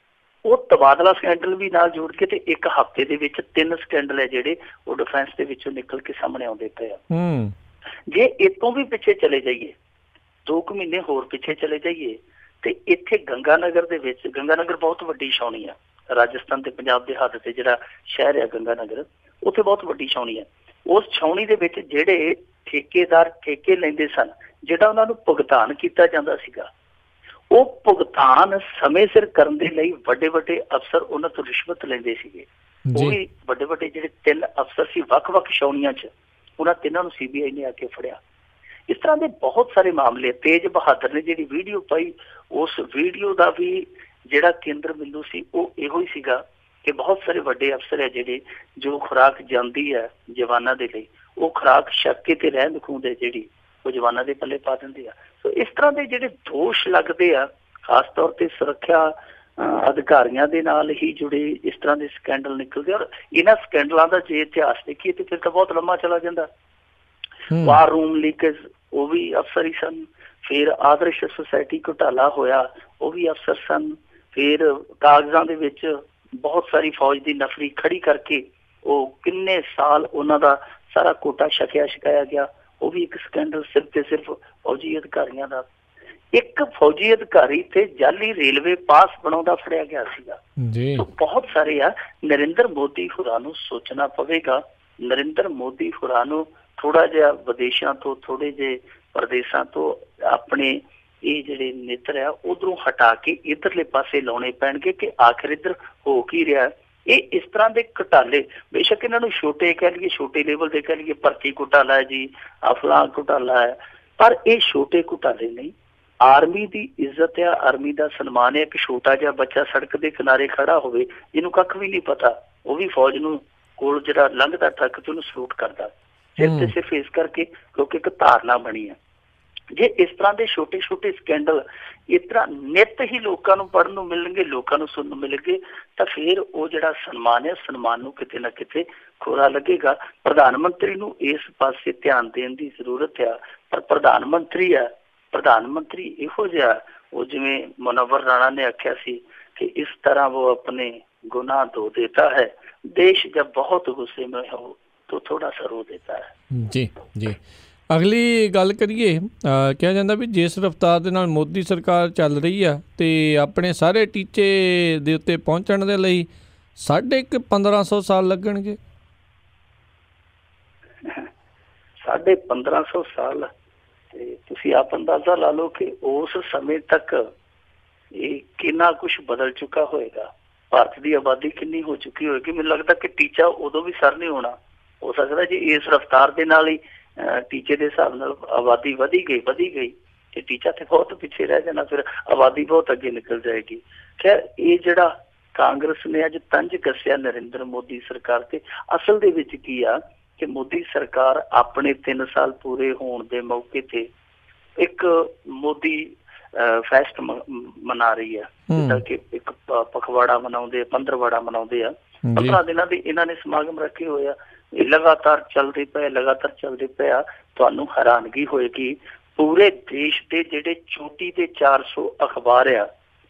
B: ਉਹ ਤਬਾਦਲਾ ਸਕੈਂਡਲ ਵੀ ਨਾਲ ਜੋੜ ਕੇ ਤੇ ਇੱਕ ਹਫ਼ਤੇ ਦੇ ਵਿੱਚ 3 ਸਕੈਂਡਲ ਹੈ ਜਿਹੜੇ ਉਹ ਡਿਫੈਂਸ ਦੇ ਵਿੱਚੋਂ ਨਿਕਲ ਕੇ ਸਾਹਮਣੇ ਆਉਂਦੇ ਪਏ ਆ। ਜੇ ਇਤੋਂ ਵੀ ਪਿੱਛੇ ਚਲੇ ਜਾਈਏ 2 ਕੁ ਮਹੀਨੇ ਹੋਰ ਪਿੱਛੇ ਚਲੇ ਜਾਈਏ ਤੇ ਇੱਥੇ ਗੰਗਾਨਗਰ ਦੇ ਵਿੱਚ, ਗੰਗਾਨਗਰ ਬਹੁਤ ਵੱਡੀ ਛਾਉਣੀ ਆ, ਰਾਜਸਥਾਨ ਤੇ ਪੰਜਾਬ ਦੇ ਹੱਦ ਤੇ ਜਿਹੜਾ ਸ਼ਹਿਰ ਆ ਗੰਗਾਨਗਰ, ਉੱਥੇ ਬਹੁਤ ਵੱਡੀ ਛਾਉਣੀ ਆ। ਉਸ ਛਾਉਣੀ ਦੇ ਵਿੱਚ ਜਿਹੜੇ ਠੇਕੇਦਾਰ ਠੇਕੇ ਲੈਂਦੇ ਸਨ, ਜਿਹੜਾ ਉਹਨਾਂ ਨੂੰ ਭੁਗਤਾਨ ਕੀਤਾ ਜਾਂਦਾ ਸੀਗਾ, ਉਹ ਭੁਗਤਾਨ ਸਮੇਂ ਸਿਰ ਕਰਨ ਦੇ ਲਈ ਵੱਡੇ ਵੱਡੇ ਅਫਸਰ ਉਹਨਾਂ ਤੋਂ ਰਿਸ਼ਵਤ ਲੈਂਦੇ ਸੀਗੇ। ਉਹ ਵੀ ਵੱਡੇ ਵੱਡੇ ਜਿਹੜੇ 3 ਅਫਸਰ ਸੀ ਵੱਖ-ਵੱਖ ਛਾਉਣੀਆਂ 'ਚ, ਉਹਨਾਂ 3 ਨੂੰ CBI ਨੇ ਆ ਕੇ ਫੜਿਆ। ਇਸ ਤਰ੍ਹਾਂ ਦੇ ਬਹੁਤ ਸਾਰੇ ਮਾਮਲੇ। ਤੇਜ ਬਹਾਦਰ ਨੇ ਜਿਹੜੀ ਵੀਡੀਓ ਪਾਈ, ਉਸ ਵੀਡੀਓ ਦਾ ਵੀ ਜਿਹੜਾ ਕੇਂਦਰ ਬਿੰਦੂ ਸੀ ਉਹ ਇਹੋ ਹੀ ਸੀਗਾ ਕਿ ਬਹੁਤ ਸਾਰੇ ਵੱਡੇ ਅਫਸਰ ਹੈ ਜਿਹੜੇ ਜੋ ਖੁਰਾਕ ਜਾਂਦੀ ਹੈ ਜਵਾਨਾਂ ਦੇ ਲਈ, ਉਹ ਖੁਰਾਕ ਛੱਕ ਕੇ ਤੇ ਰਹਿੰਦ ਖੂੰਹਦ ਹੈ ਜਿਹੜੀ ਉਹ ਜਵਾਨਾਂ ਦੇ ਪੱਲੇ ਪਾ ਦਿੰਦੇ ਆ। ਸੋ ਇਸ ਤਰ੍ਹਾਂ ਦੇ ਜਿਹੜੇ ਦੋਸ਼ ਲੱਗਦੇ ਆ, ਖਾਸ ਤੌਰ ਤੇ ਸੁਰੱਖਿਆ ਅਧਿਕਾਰੀਆਂ ਦੇ ਨਾਲ ਹੀ ਜੁੜੇ ਇਸ ਤਰ੍ਹਾਂ ਦੇ ਸਕੈਂਡਲ ਨਿਕਲਦੇ। ਔਰ ਇਹਨਾਂ ਸਕੈਂਡਲਾਂ ਦਾ ਜੇ ਇਤਿਹਾਸ ਦੇਖੀਏ ਤੇ ਫਿਰ ਤਾਂ ਬਹੁਤ ਲੰਮਾ ਚਲਾ ਜਾਂਦਾ। ਵਾਰ ਰੂਮ ਲੀਕੇਜ, ਉਹ ਵੀ ਅਫਸਰ ਹੀ ਸਨ। ਫਿਰ ਆਦਰਸ਼ ਸੁਸਾਇਟੀ ਘੁਟਾਲਾ ਹੋਇਆ, ਉਹ ਵੀ ਅਫਸਰ ਸਨ। ਫਿਰ ਕਾਗਜ਼ਾਂ ਦੇ ਵਿੱਚ ਬਹੁਤ ਸਾਰੀ ਫੌਜ ਦੀ ਨਫਰੀ ਖੜੀ ਕਰਕੇ ਉਹ ਕਿੰਨੇ ਸਾਲ ਉਹਨਾਂ ਦਾ ਸਾਰਾ ਕੋਟਾ ਛਕਾਇਆ ਗਿਆ, ਉਹ ਵੀ ਇੱਕ ਸਕੈਂਡਲ। ਸਿਰਫ ਤੇ ਸਿਰਫ ਫੌਜੀ ਅਧਿਕਾਰੀਆਂ ਦਾ। ਇੱਕ ਫੌਜੀ ਅਧਿਕਾਰੀ ਤੇ ਜਾਲੀ ਰੇਲਵੇ ਪਾਸ ਬਣਾਉਂਦਾ ਫੜਿਆ ਗਿਆ ਸੀਗਾ। ਬਹੁਤ ਸਾਰੇ ਆ। ਨਰਿੰਦਰ ਮੋਦੀ ਹੋਰਾਂ ਨੂੰ ਸੋਚਣਾ ਪਵੇਗਾ। ਨਰਿੰਦਰ ਮੋਦੀ ਹੋਰਾਂ ਨੂੰ ਥੋੜਾ ਜਿਹਾ ਵਿਦੇਸ਼ਾਂ ਤੋਂ, ਥੋੜੇ ਜਿਹੇ ਪ੍ਰਦੇਸ਼ਾਂ ਤੋਂ ਆਪਣੇ ਇਹ ਜਿਹੜੇ ਨੇਤਰ ਆ ਉਧਰੋਂ ਹਟਾ ਕੇ ਇੱਧਰਲੇ ਪਾਸੇ ਲਾਉਣੇ ਪੈਣਗੇ ਕਿ ਆਖਿਰ ਇੱਧਰ ਹੋ ਕੀ ਰਿਹਾ। ਇਹ ਇਸ ਤਰ੍ਹਾਂ ਦੇ ਘੁਟਾਲੇ, ਬੇਸ਼ੱਕ ਇਹਨਾਂ ਨੂੰ ਛੋਟੇ ਕਹਿ ਲਈਏ, ਛੋਟੇ ਲੈਵਲ ਦੇ ਕਹਿ ਲਈਏ, ਭਰਤੀ ਘੁਟਾਲਾ ਹੈ ਜੀ, ਅਫਲਾ ਘੁਟਾਲਾ ਹੈ, ਪਰ ਇਹ ਛੋਟੇ ਘੁਟਾਲੇ ਨਹੀਂ। ਆਰਮੀ ਦੀ ਇੱਜ਼ਤ ਆ, ਆਰਮੀ ਦਾ ਸਨਮਾਨ ਹੈ। ਇੱਕ ਛੋਟਾ ਜਿਹਾ ਬੱਚਾ ਸੜਕ ਦੇ ਕਿਨਾਰੇ ਖੜਾ ਹੋਵੇ, ਜਿਹਨੂੰ ਕੱਖ ਵੀ ਨਹੀਂ ਪਤਾ, ਉਹ ਵੀ ਫੌਜ ਨੂੰ ਕੋਲ ਜਿਹੜਾ ਲੰਘਦਾ ਟਰੱਕ ਤੇ ਉਹਨੂੰ ਸਲੂਟ ਕਰਦਾ, ਸਿਰਫ ਤੇ ਸਿਰਫ ਇਸ ਕਰਕੇ ਕਿਉਂਕਿ ਇੱਕ ਧਾਰਨਾ ਬਣੀ ਹੈ। ਜੇ ਇਸ ਤਰ੍ਹਾਂ ਦੇ ਛੋਟੇ ਛੋਟੇ ਸਕੈਂਡਲ ਇਸ ਤਰ੍ਹਾਂ ਨਿੱਤ ਹੀ ਲੋਕਾਂ ਨੂੰ ਪੜ੍ਹਨ ਨੂੰ ਮਿਲਣਗੇ, ਲੋਕਾਂ ਨੂੰ ਸੁਣਨ ਨੂੰ ਮਿਲਣਗੇ, ਤਾਂ ਫਿਰ ਉਹ ਜਿਹੜਾ ਸਨਮਾਨ ਹੈ, ਸਨਮਾਨ ਨੂੰ ਕਿਤੇ ਨਾ ਕਿਤੇ ਖੋਰਾ ਲੱਗੇਗਾ। ਪ੍ਰਧਾਨ ਮੰਤਰੀ ਨੂੰ ਇਸ ਪਾਸੇ ਧਿਆਨ ਦੇਣ ਦੀ ਜ਼ਰੂਰਤ ਆ। ਪਰ ਪ੍ਰਧਾਨ ਮੰਤਰੀ ਆ, ਪ੍ਰਧਾਨ ਮੰਤਰੀ ਇਹੋ ਜਿਹਾ, ਉਹ ਜਿਵੇਂ ਮੁਨੱਵਰ ਰਾਣਾ ਨੇ ਆਖਿਆ ਸੀ ਕਿ ਇਸ ਤਰ੍ਹਾਂ ਉਹ ਆਪਣੇ ਗੁਨਾਹ ਧੋ ਦੇਤਾ ਹੈ, ਦੇਸ਼ ਜਬ ਬਹੁਤ ਗੁੱਸੇ में हो तो थोड़ा सा रो देता है।
A: ਜੀ ਜੀ। ਅਗਲੀ ਗੱਲ ਕਰੀਏ, ਕਿਹਾ ਜਾਂਦਾ ਵੀ ਜਿਸ ਰਫਤਾਰ ਦੇ ਨਾਲ ਮੋਦੀ ਸਰਕਾਰ ਚੱਲ ਰਹੀ ਆ ਤੇ ਆਪਣੇ ਸਾਰੇ ਟੀਚੇ ਦੇ ਉੱਤੇ ਪਹੁੰਚਣ ਦੇ ਲਈ 1550 ਸਾਲ ਲੱਗਣਗੇ।
B: 1550 ਸਾਲ, ਤੇ ਤੁਸੀਂ ਆਪ ਅੰਦਾਜ਼ਾ ਲਾ ਲਓ ਕਿ ਉਸ ਸਮੇਂ ਤੱਕ ਇਹ ਕਿੰਨਾ ਕੁਛ ਬਦਲ ਚੁੱਕਾ ਹੋਏਗਾ। ਭਾਰਤ ਦੀ ਆਬਾਦੀ ਕਿੰਨੀ ਹੋ ਚੁੱਕੀ ਹੋਏਗੀ। ਮੈਨੂੰ ਲੱਗਦਾ ਕਿ ਟੀਚਾ ਉਦੋਂ ਵੀ ਸਰ ਨਹੀਂ ਹੋਣਾ। ਹੋ ਸਕਦਾ ਜੀ ਇਸ ਰਫਤਾਰ ਦੇ ਨਾਲ ਹੀ ਟੀਚੇ ਦੇ ਹਿਸਾਬ ਨਾਲ ਆਬਾਦੀ ਵਧੀ ਗਈ ਤੇ ਟੀਚਾ ਤੇ ਬਹੁਤ ਪਿੱਛੇ ਰਹਿ ਜਾਣਾ, ਫਿਰ ਆਬਾਦੀ ਬਹੁਤ ਅੱਗੇ ਨਿਕਲ ਜਾਏਗੀ। ਖੈਰ, ਇਹ ਜਿਹੜਾ ਕਾਂਗਰਸ ਨੇ ਅੱਜ ਤੰਜ ਕੱਸਿਆ ਨਰਿੰਦਰ ਮੋਦੀ ਸਰਕਾਰ ਤੇ, ਅਸਲ ਦੇ ਵਿੱਚ ਕੀ ਆ ਕਿ ਮੋਦੀ ਸਰਕਾਰ ਆਪਣੇ 3 ਸਾਲ ਪੂਰੇ ਹੋਣ ਦੇ ਮੌਕੇ ਤੇ ਇੱਕ ਮੋਦੀ ਫੈਸਟ ਮਨਾ ਰਹੀ ਹੈ, ਜਿੱਦਾਂ ਕਿ ਇੱਕ ਪਖਵਾੜਾ ਮਨਾਉਂਦੇ, 15ਵਾੜਾ ਮਨਾਉਂਦੇ ਆ। 15 ਦਿਨਾਂ ਦੇ ਇਹਨਾਂ ਨੇ ਸਮਾਗਮ ਰੱਖੇ ਹੋਏ ਆ। ਇਹ ਲਗਾਤਾਰ ਚੱਲਦੇ ਪਏ ਆ। ਤੁਹਾਨੂੰ ਹੈਰਾਨਗੀ ਹੋਏਗੀ, ਪੂਰੇ ਦੇਸ਼ ਦੇ ਜਿਹੜੇ ਚੋਟੀ ਦੇ 400 ਅਖਬਾਰ ਆ,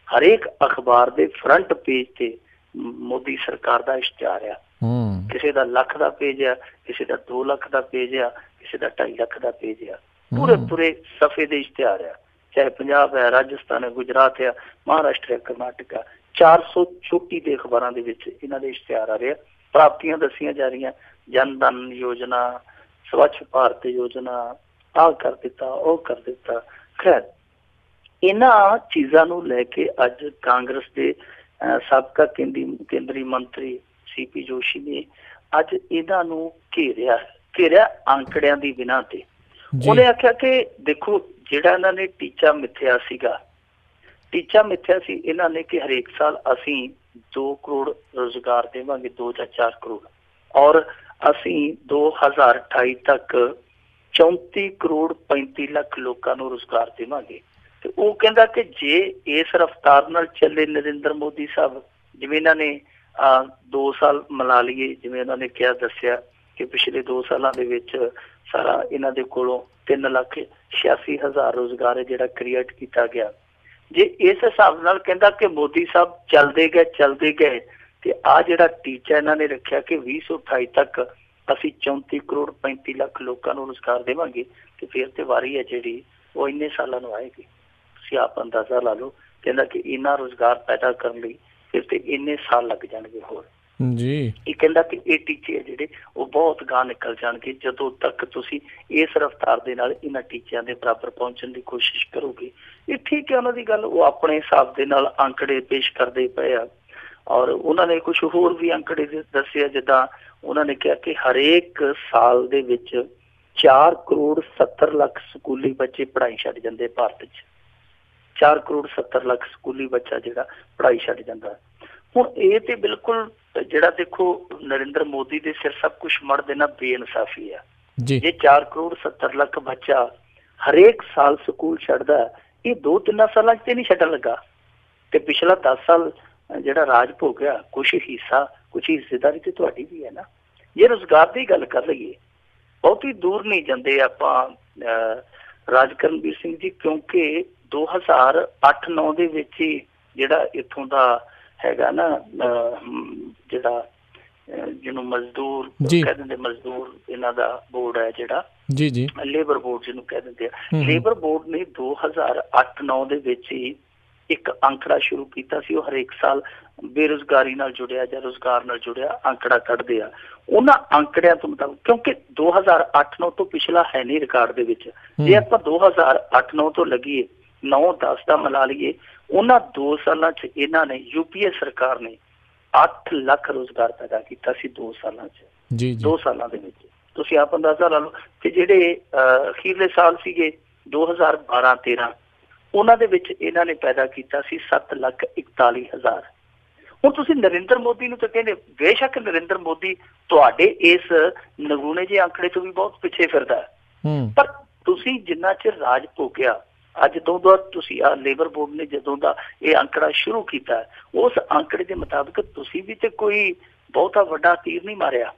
B: ਹਰੇਕ ਅਖਬਾਰ ਦੇ ਫਰੰਟ ਪੇਜ ਤੇ ਮੋਦੀ ਸਰਕਾਰ ਦਾ ਇਸ਼ਤਿਹਾਰ ਆ। ਕਿਸੇ ਦਾ ਲੱਖ ਦਾ ਪੇਜ ਆ, ਕਿਸੇ ਦਾ 2 ਲੱਖ ਦਾ ਪੇਜ ਆ, ਕਿਸੇ ਦਾ 2.5 ਲੱਖ ਦਾ ਪੇਜ ਆ। ਪੂਰੇ ਸਫੇ ਦੇ ਇਸ਼ਤਿਹਾਰ ਆ। ਚਾਹੇ ਪੰਜਾਬ ਹੈ, ਰਾਜਸਥਾਨ ਹੈ, ਗੁਜਰਾਤ ਹੈ, ਮਹਾਰਾਸ਼ਟਰ ਹੈ, ਕਰਨਾਟਕ ਹੈ, 400 ਚੋਟੀ ਦੇ ਅਖਬਾਰਾਂ ਦੇ ਵਿੱਚ ਇਹਨਾਂ ਦੇ ਇਸ਼ਤਿਹਾਰ ਆ ਰਹੇ ਆ। ਪ੍ਰਾਪਤੀਆਂ ਦੱਸੀਆਂ ਜਾ ਰਹੀਆਂ, ਜਨ ਧਨ ਯੋਜਨਾ, ਸਵੱਛ ਭਾਰਤ ਯੋਜਨਾ, ਆਹ ਕਰ ਦਿੱਤਾ, ਉਹ ਕਰ ਦਿੱਤਾ। ਖੈਰ, ਇਹਨਾਂ ਚੀਜ਼ਾਂ ਨੂੰ ਲੈ ਕੇ ਅੱਜ ਕਾਂਗਰਸ ਦੇ ਸਾਬਕਾ ਕੇਂਦਰੀ ਮੰਤਰੀ CP ਜੋਸ਼ੀ ਨੇ ਅੱਜ ਇਹਨਾਂ ਨੂੰ ਘੇਰਿਆ ਅੰਕੜਿਆਂ ਦੀ ਬਿਨਾਂ ਤੇ। ਉਹਨੇ ਆਖਿਆ ਕਿ ਦੇਖੋ, ਜਿਹੜਾ ਇਹਨਾਂ ਨੇ ਟੀਚਾ ਮਿੱਥਿਆ ਸੀ ਇਹਨਾਂ ਨੇ ਕਿ ਹਰੇਕ ਸਾਲ ਅਸੀਂ 2 ਕਰੋੜ ਰੁਜ਼ਗਾਰ ਦੇਵਾਂਗੇ, 2 ਜਾਂ 4 ਕਰੋੜ, ਔਰ ਅਸੀਂ 2028 ਤੱਕ 34 ਕਰੋੜ 35 ਲੱਖ ਲੋਕਾਂ ਨੂੰ ਰੁਜ਼ਗਾਰ ਦੇਵਾਂਗੇ। ਤੇ ਉਹ ਕਹਿੰਦਾ ਕਿ ਜੇ ਇਸ ਰਫਤਾਰ ਨਾਲ ਚੱਲੇ ਨਰਿੰਦਰ ਮੋਦੀ ਸਾਹਿਬ, ਜਿਵੇਂ ਇਹਨਾਂ ਨੇ 2 ਸਾਲ ਮਿਲਾ ਲਈਏ, ਜਿਵੇਂ ਇਹਨਾਂ ਨੇ ਦੱਸਿਆ ਕਿ ਪਿਛਲੇ 2 ਸਾਲਾਂ ਦੇ ਵਿੱਚ ਸਾਰਾ ਇਹਨਾਂ ਦੇ ਕੋਲੋਂ 3,86,000 ਰੁਜ਼ਗਾਰ ਹੈ ਜਿਹੜਾ ਕ੍ਰੀਏਟ ਕੀਤਾ ਗਿਆ। ਜੇ ਇਸ ਹਿਸਾਬ ਨਾਲ ਕਹਿੰਦਾ ਕਿ ਮੋਦੀ ਸਾਹਿਬ ਚੱਲਦੇ ਗਏ ਤੇ ਆਹ ਜਿਹੜਾ ਟੀਚਾ ਇਹਨਾਂ ਨੇ ਰੱਖਿਆ ਕਿ 2028 ਤੱਕ ਅਸੀਂ 34 ਕਰੋੜ 35 ਲੱਖ ਲੋਕਾਂ ਨੂੰ ਰੁਜ਼ਗਾਰ ਦੇਵਾਂਗੇ, ਤੇ ਫਿਰ ਤੇ ਵਾਰੀ ਹੈ ਜਿਹੜੀ ਉਹ ਇੰਨੇ ਸਾਲਾਂ ਨੂੰ ਆਏਗੀ। ਤੁਸੀਂ ਆਪ ਅੰਦਾਜ਼ਾ ਲਾ ਲਓ, ਕਹਿੰਦਾ ਕਿ ਇੰਨਾ ਰੁਜ਼ਗਾਰ ਪੈਦਾ ਕਰਨ ਲਈ ਫਿਰ ਤੇ ਇੰਨੇ ਸਾਲ ਲੱਗ ਜਾਣਗੇ ਹੋਰ
A: ਜੀ।
B: ਇਹ ਕਹਿੰਦਾ ਕਿ ਇਹ ਟੀਚੇ ਆ ਜਿਹੜੇ ਉਹ ਬਹੁਤ ਗਾਂਹ ਨਿਕਲ ਜਾਣਗੇ ਜਦੋਂ ਤੱਕ ਤੁਸੀਂ ਇਸ ਰਫਤਾਰ ਦੇ ਨਾਲ ਇਹਨਾਂ ਟੀਚਿਆਂ ਦੇ ਬਰਾਬਰ ਪਹੁੰਚਣ ਦੀ ਕੋਸ਼ਿਸ਼ ਕਰੋਗੇ। ਇਹ ਠੀਕ ਹੈ ਉਹਨਾਂ ਦੀ ਗੱਲ, ਉਹ ਆਪਣੇ ਹਿਸਾਬ ਦੇ ਨਾਲ ਅੰਕੜੇ ਪੇਸ਼ ਕਰਦੇ ਪਏ ਆ। ਔਰ ਉਹਨਾਂ ਨੇ ਕੁਛ ਹੋਰ ਵੀ ਅੰਕੜੇ ਦੱਸੇ ਆ, ਜਿੱਦਾਂ ਉਹਨਾਂ ਨੇ ਕਿਹਾ ਕਿ ਹਰੇਕ ਸਾਲ ਦੇ ਵਿੱਚ 4 ਕਰੋੜ 70 ਲੱਖ ਸਕੂਲੀ ਬੱਚੇ ਪੜ੍ਹਾਈ ਛੱਡ ਜਾਂਦੇ ਭਾਰਤ 'ਚ। 4 ਕਰੋੜ 70 ਲੱਖ ਸਕੂਲੀ ਬੱਚਾ ਜਿਹੜਾ ਪੜ੍ਹਾਈ ਛੱਡ ਜਾਂਦਾ। ਹੁਣ ਇਹ ਤੇ ਬਿਲਕੁਲ ਜਿਹੜਾ ਦੇਖੋ ਨਰਿੰਦਰ ਮੋਦੀ ਦੇ ਸਿਰ ਸਭ ਕੁਛ ਮੜ ਦੇਣਾ ਬੇਇਨਸਾਫੀ ਆ। ਜੇ 4 ਕਰੋੜ 70 ਲੱਖ ਬੱਚਾ ਹਰੇਕ ਸਾਲ ਸਕੂਲ ਛੱਡਦਾ, ਇਹ 2-3 ਸਾਲਾਂ 'ਚ ਤੇ ਨਹੀਂ ਛੱਡਣ ਲੱਗਾ। ਤੇ ਪਿਛਲਾ 10 ਸਾਲ ਜਿਹੜਾ ਰਾਜ ਭੋਗਿਆ, ਕੁਛ ਹਿੱਸੇਦਾਰੀ ਤੇ ਤੁਹਾਡੀ ਵੀ ਹੈ ਨਾ। ਜੇ ਰੁਜ਼ਗਾਰ ਦੀ ਗੱਲ ਕਰ ਲਈਏ, ਬਹੁਤੀ ਦੂਰ ਨਹੀਂ ਜਾਂਦੇ ਆਪਾਂ ਰਾਜ ਕਰਨਵੀਰ ਸਿੰਘ ਜੀ, ਕਿਉਂਕਿ 2008-9 ਦੇ ਵਿੱਚ ਹੀ ਜਿਹੜਾ ਇੱਥੋਂ ਦਾ ਹੈਗਾ ਨਾ ਜਿਹੜਾ ਜਿਹਨੂੰ ਮਜ਼ਦੂਰ ਕਹਿ ਦਿੰਦੇ, ਮਜ਼ਦੂਰ ਇਹਨਾਂ ਦਾ ਬੋਰਡ ਹੈ ਜਿਹੜਾ ਲੇਬਰ ਬੋਰਡ ਜਿਹਨੂੰ ਕਹਿ ਦਿੰਦੇ ਆ, ਲੇਬਰ ਬੋਰਡ ਨੇ 2008-9 ਦੇ ਵਿੱਚ ਹੀ ਇੱਕ ਅੰਕੜਾ ਸ਼ੁਰੂ ਕੀਤਾ ਸੀ। ਉਹ ਹਰੇਕ ਸਾਲ ਬੇਰੁਜ਼ਗਾਰੀ ਨਾਲ ਜੁੜਿਆ ਜਾਂ ਰੁਜ਼ਗਾਰ ਨਾਲ ਜੁੜਿਆ ਅੰਕੜਾ ਕੱਢਦੇ ਆ। ਉਹਨਾਂ ਅੰਕੜਿਆਂ ਤੋਂ ਮੁਤਾਬਕ, ਕਿਉਂਕਿ 2008-9 ਤੋਂ ਪਿਛਲਾ ਹੈ ਨਹੀਂ ਰਿਕਾਰਡ ਦੇ ਵਿੱਚ, ਜੇ ਆਪਾਂ 2008-9 ਤੋਂ ਲੱਗੀਏ 9-10 ਦਾ ਮਿਲਾ ਲਈਏ, ਉਹਨਾਂ 2 ਸਾਲਾਂ 'ਚ ਇਹਨਾਂ ਨੇ UPA ਸਰਕਾਰ ਨੇ 8 ਲੱਖ ਰੁਜ਼ਗਾਰ ਪੈਦਾ ਕੀਤਾ ਸੀ 2 ਸਾਲਾਂ 'ਚ। 2 ਸਾਲਾਂ ਦੇ ਵਿੱਚ ਤੁਸੀਂ ਆਪ ਅੰਦਾਜ਼ਾ ਲਾ ਲਓ। ਤੇ ਜਿਹੜੇ ਅਖੀਰਲੇ ਸਾਲ ਸੀਗੇ 2012-13, ਉਹਨਾਂ ਦੇ ਵਿੱਚ ਇਹਨਾਂ ਨੇ ਪੈਦਾ ਕੀਤਾ ਸੀ 7,41,000। ਹੁਣ ਤੁਸੀਂ ਨਰਿੰਦਰ ਮੋਦੀ ਨੂੰ ਤਾਂ ਕਹਿੰਦੇ, ਬੇਸ਼ੱਕ ਨਰਿੰਦਰ ਮੋਦੀ ਤੁਹਾਡੇ ਇਸ ਨਗੂਣੇ ਜਿਹੇ ਅੰਕੜੇ ਤੋਂ ਵੀ ਬਹੁਤ ਪਿੱਛੇ ਫਿਰਦਾ, ਪਰ ਤੁਸੀਂ ਜਿੰਨਾ ਚਿਰ ਰਾਜ ਭੋਗਿਆ, ਅੱਜ ਤੋਂ ਦਾ ਤੁਸੀਂ ਆਹ ਲੇਬਰ ਬੋਰਡ ਨੇ ਜਦੋਂ ਦਾ ਇਹ ਅੰਕੜਾ ਸ਼ੁਰੂ ਕੀਤਾ, ਉਸ ਅੰਕੜੇ ਦੇ ਮੁਤਾਬਕ ਤੁਸੀਂ ਵੀ ਤੇ ਕੋਈ ਬਹੁਤਾ ਵੱਡਾ ਤੀਰ ਨਹੀਂ ਮਾਰਿਆ।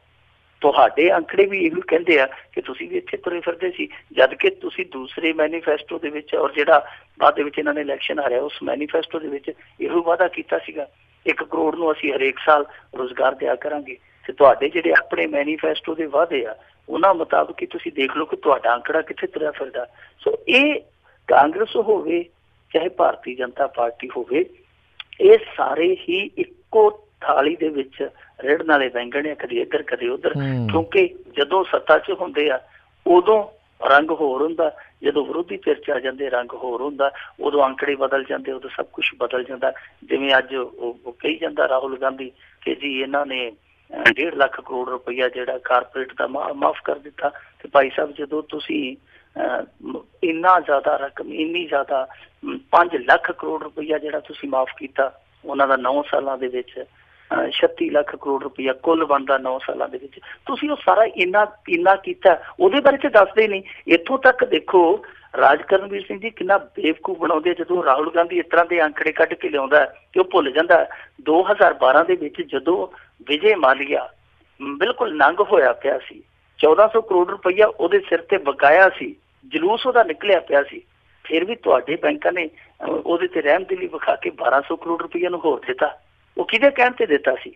B: ਤੁਹਾਡੇ ਅੰਕੜੇ ਵੀ ਇਹੋ ਕਹਿੰਦੇ ਆ ਕਿ ਤੁਸੀਂ ਵੀ ਇੱਥੇ ਤੁਰੇ ਫਿਰਦੇ ਸੀ, ਜਦ ਕਿ ਤੁਸੀਂ ਦੂਸਰੇ ਮੈਨੀਫੈਸਟੋ ਦੇ ਵਿੱਚ, ਔਰ ਜਿਹੜਾ ਬਾਅਦ ਦੇ ਵਿੱਚ ਇਹਨਾਂ ਨੇ ਇਲੈਕਸ਼ਨ ਹਾਰਿਆ, ਉਸ ਮੈਨੀਫੈਸਟੋ ਦੇ ਵਿੱਚ ਇਹੋ ਵਾਅਦਾ ਕੀਤਾ ਸੀਗਾ 1 ਕਰੋੜ ਨੂੰ ਅਸੀਂ ਹਰੇਕ ਸਾਲ ਰੁਜ਼ਗਾਰ ਦਿਆ ਕਰਾਂਗੇ। ਤੇ ਤੁਹਾਡੇ ਜਿਹੜੇ ਆਪਣੇ ਮੈਨੀਫੈਸਟੋ ਦੇ ਵਾਅਦੇ ਆ, ਉਹਨਾਂ ਮੁਤਾਬਕ ਹੀ ਤੁਸੀਂ ਦੇਖ ਲਓ ਕਿ ਤੁਹਾਡਾ ਅੰਕੜਾ ਕਿੱਥੇ ਤੁਰਿਆ ਫਿਰਦਾ। ਸੋ ਇਹ ਕਾਂਗਰਸ ਹੋਵੇ ਚਾਹੇ ਭਾਰਤੀ ਜਨਤਾ ਪਾਰਟੀ ਹੋਵੇ, ਇਹ ਸਾਰੇ ਹੀ ਇੱਕੋ ਥਾਲੀ ਦੇ ਵਿੱਚ ਰਿੜਨ ਵਾਲੇ ਬੈਂਗਣ ਆ, ਕਦੇ ਇੱਧਰ ਕਦੇ ਉੱਧਰ। ਕਿਉਂਕਿ ਜਦੋਂ ਸੱਤਾ 'ਚ ਹੁੰਦੇ ਆ ਉਦੋਂ ਰੰਗ ਹੋਰ ਹੁੰਦਾ, ਜਦੋਂ ਵਿਰੋਧੀ ਧਿਰ 'ਚ ਆ ਜਾਂਦੇ ਰੰਗ ਹੋਰ ਹੁੰਦਾ। ਉਦੋਂ ਅੰਕੜੇ ਬਦਲ ਜਾਂਦੇ, ਉਦੋਂ ਸਭ ਕੁਛ ਬਦਲ ਜਾਂਦਾ। ਜਿਵੇਂ ਅੱਜ ਉਹ ਕਹੀ ਜਾਂਦਾ ਰਾਹੁਲ ਗਾਂਧੀ ਕਿ ਜੀ ਇਹਨਾਂ ਨੇ 1.5 ਲੱਖ ਕਰੋੜ ਰੁਪਈਆ ਜਿਹੜਾ ਕਾਰਪੋਰੇਟ ਦਾ ਮਾਫ ਕਰ ਦਿੱਤਾ। ਤੇ ਭਾਈ ਸਾਹਿਬ, ਜਦੋਂ ਤੁਸੀਂ ਇੰਨਾ ਜ਼ਿਆਦਾ ਰਕਮ, ਇੰਨੀ ਜ਼ਿਆਦਾ 5 ਲੱਖ ਕਰੋੜ ਰੁਪਈਆ ਜਿਹੜਾ ਤੁਸੀਂ ਮਾਫ ਕੀਤਾ, ਉਹਨਾਂ ਦਾ 9 ਸਾਲਾਂ ਦੇ ਵਿੱਚ 36 ਲੱਖ ਕਰੋੜ ਰੁਪਈਆ ਕੁੱਲ ਬਣਦਾ 9 ਸਾਲਾਂ ਦੇ ਵਿੱਚ, ਤੁਸੀਂ ਉਹ ਸਾਰਾ ਇੰਨਾ ਕੀਤਾ, ਉਹਦੇ ਬਾਰੇ ਤੇ ਦੱਸਦੇ ਨਹੀਂ। ਇੱਥੋਂ ਤੱਕ ਦੇਖੋ ਰਾਜ ਕਰਨਵੀਰ ਸਿੰਘ ਜੀ ਕਿੰਨਾ ਬੇਵਕੂਫ ਬਣਾਉਂਦੇ। ਜਦੋਂ ਰਾਹੁਲ ਗਾਂਧੀ ਇਸ ਤਰ੍ਹਾਂ ਦੇ ਅੰਕੜੇ ਕੱਢ ਕੇ ਲਿਆਉਂਦਾ ਕਿ ਉਹ ਭੁੱਲ ਜਾਂਦਾ 2012 ਦੇ ਵਿੱਚ ਜਦੋਂ ਵਿਜੇ ਮਾਲੀਆ ਬਿਲਕੁਲ ਨੰਗ ਹੋਇਆ ਪਿਆ ਸੀ, 1400 ਕਰੋੜ ਰੁਪਈਆ ਉਹਦੇ ਸਿਰ ਤੇ ਬਕਾਇਆ ਸੀ, ਜਲੂਸ ਉਹਦਾ ਨਿਕਲਿਆ ਪਿਆ ਸੀ, ਫਿਰ ਵੀ ਤੁਹਾਡੇ ਬੈਂਕਾਂ ਨੇ ਉਹਦੇ ਤੇ ਰਹਿਮਦਿਲੀ ਵਿਖਾ ਕੇ 1200 ਕਰੋੜ ਰੁਪਈਆ ਨੂੰ ਹੋਰ ਦਿੱਤਾ। ਉਹ ਕਿਹਦੇ ਕਹਿਣ ਤੇ ਦਿੱਤਾ ਸੀ?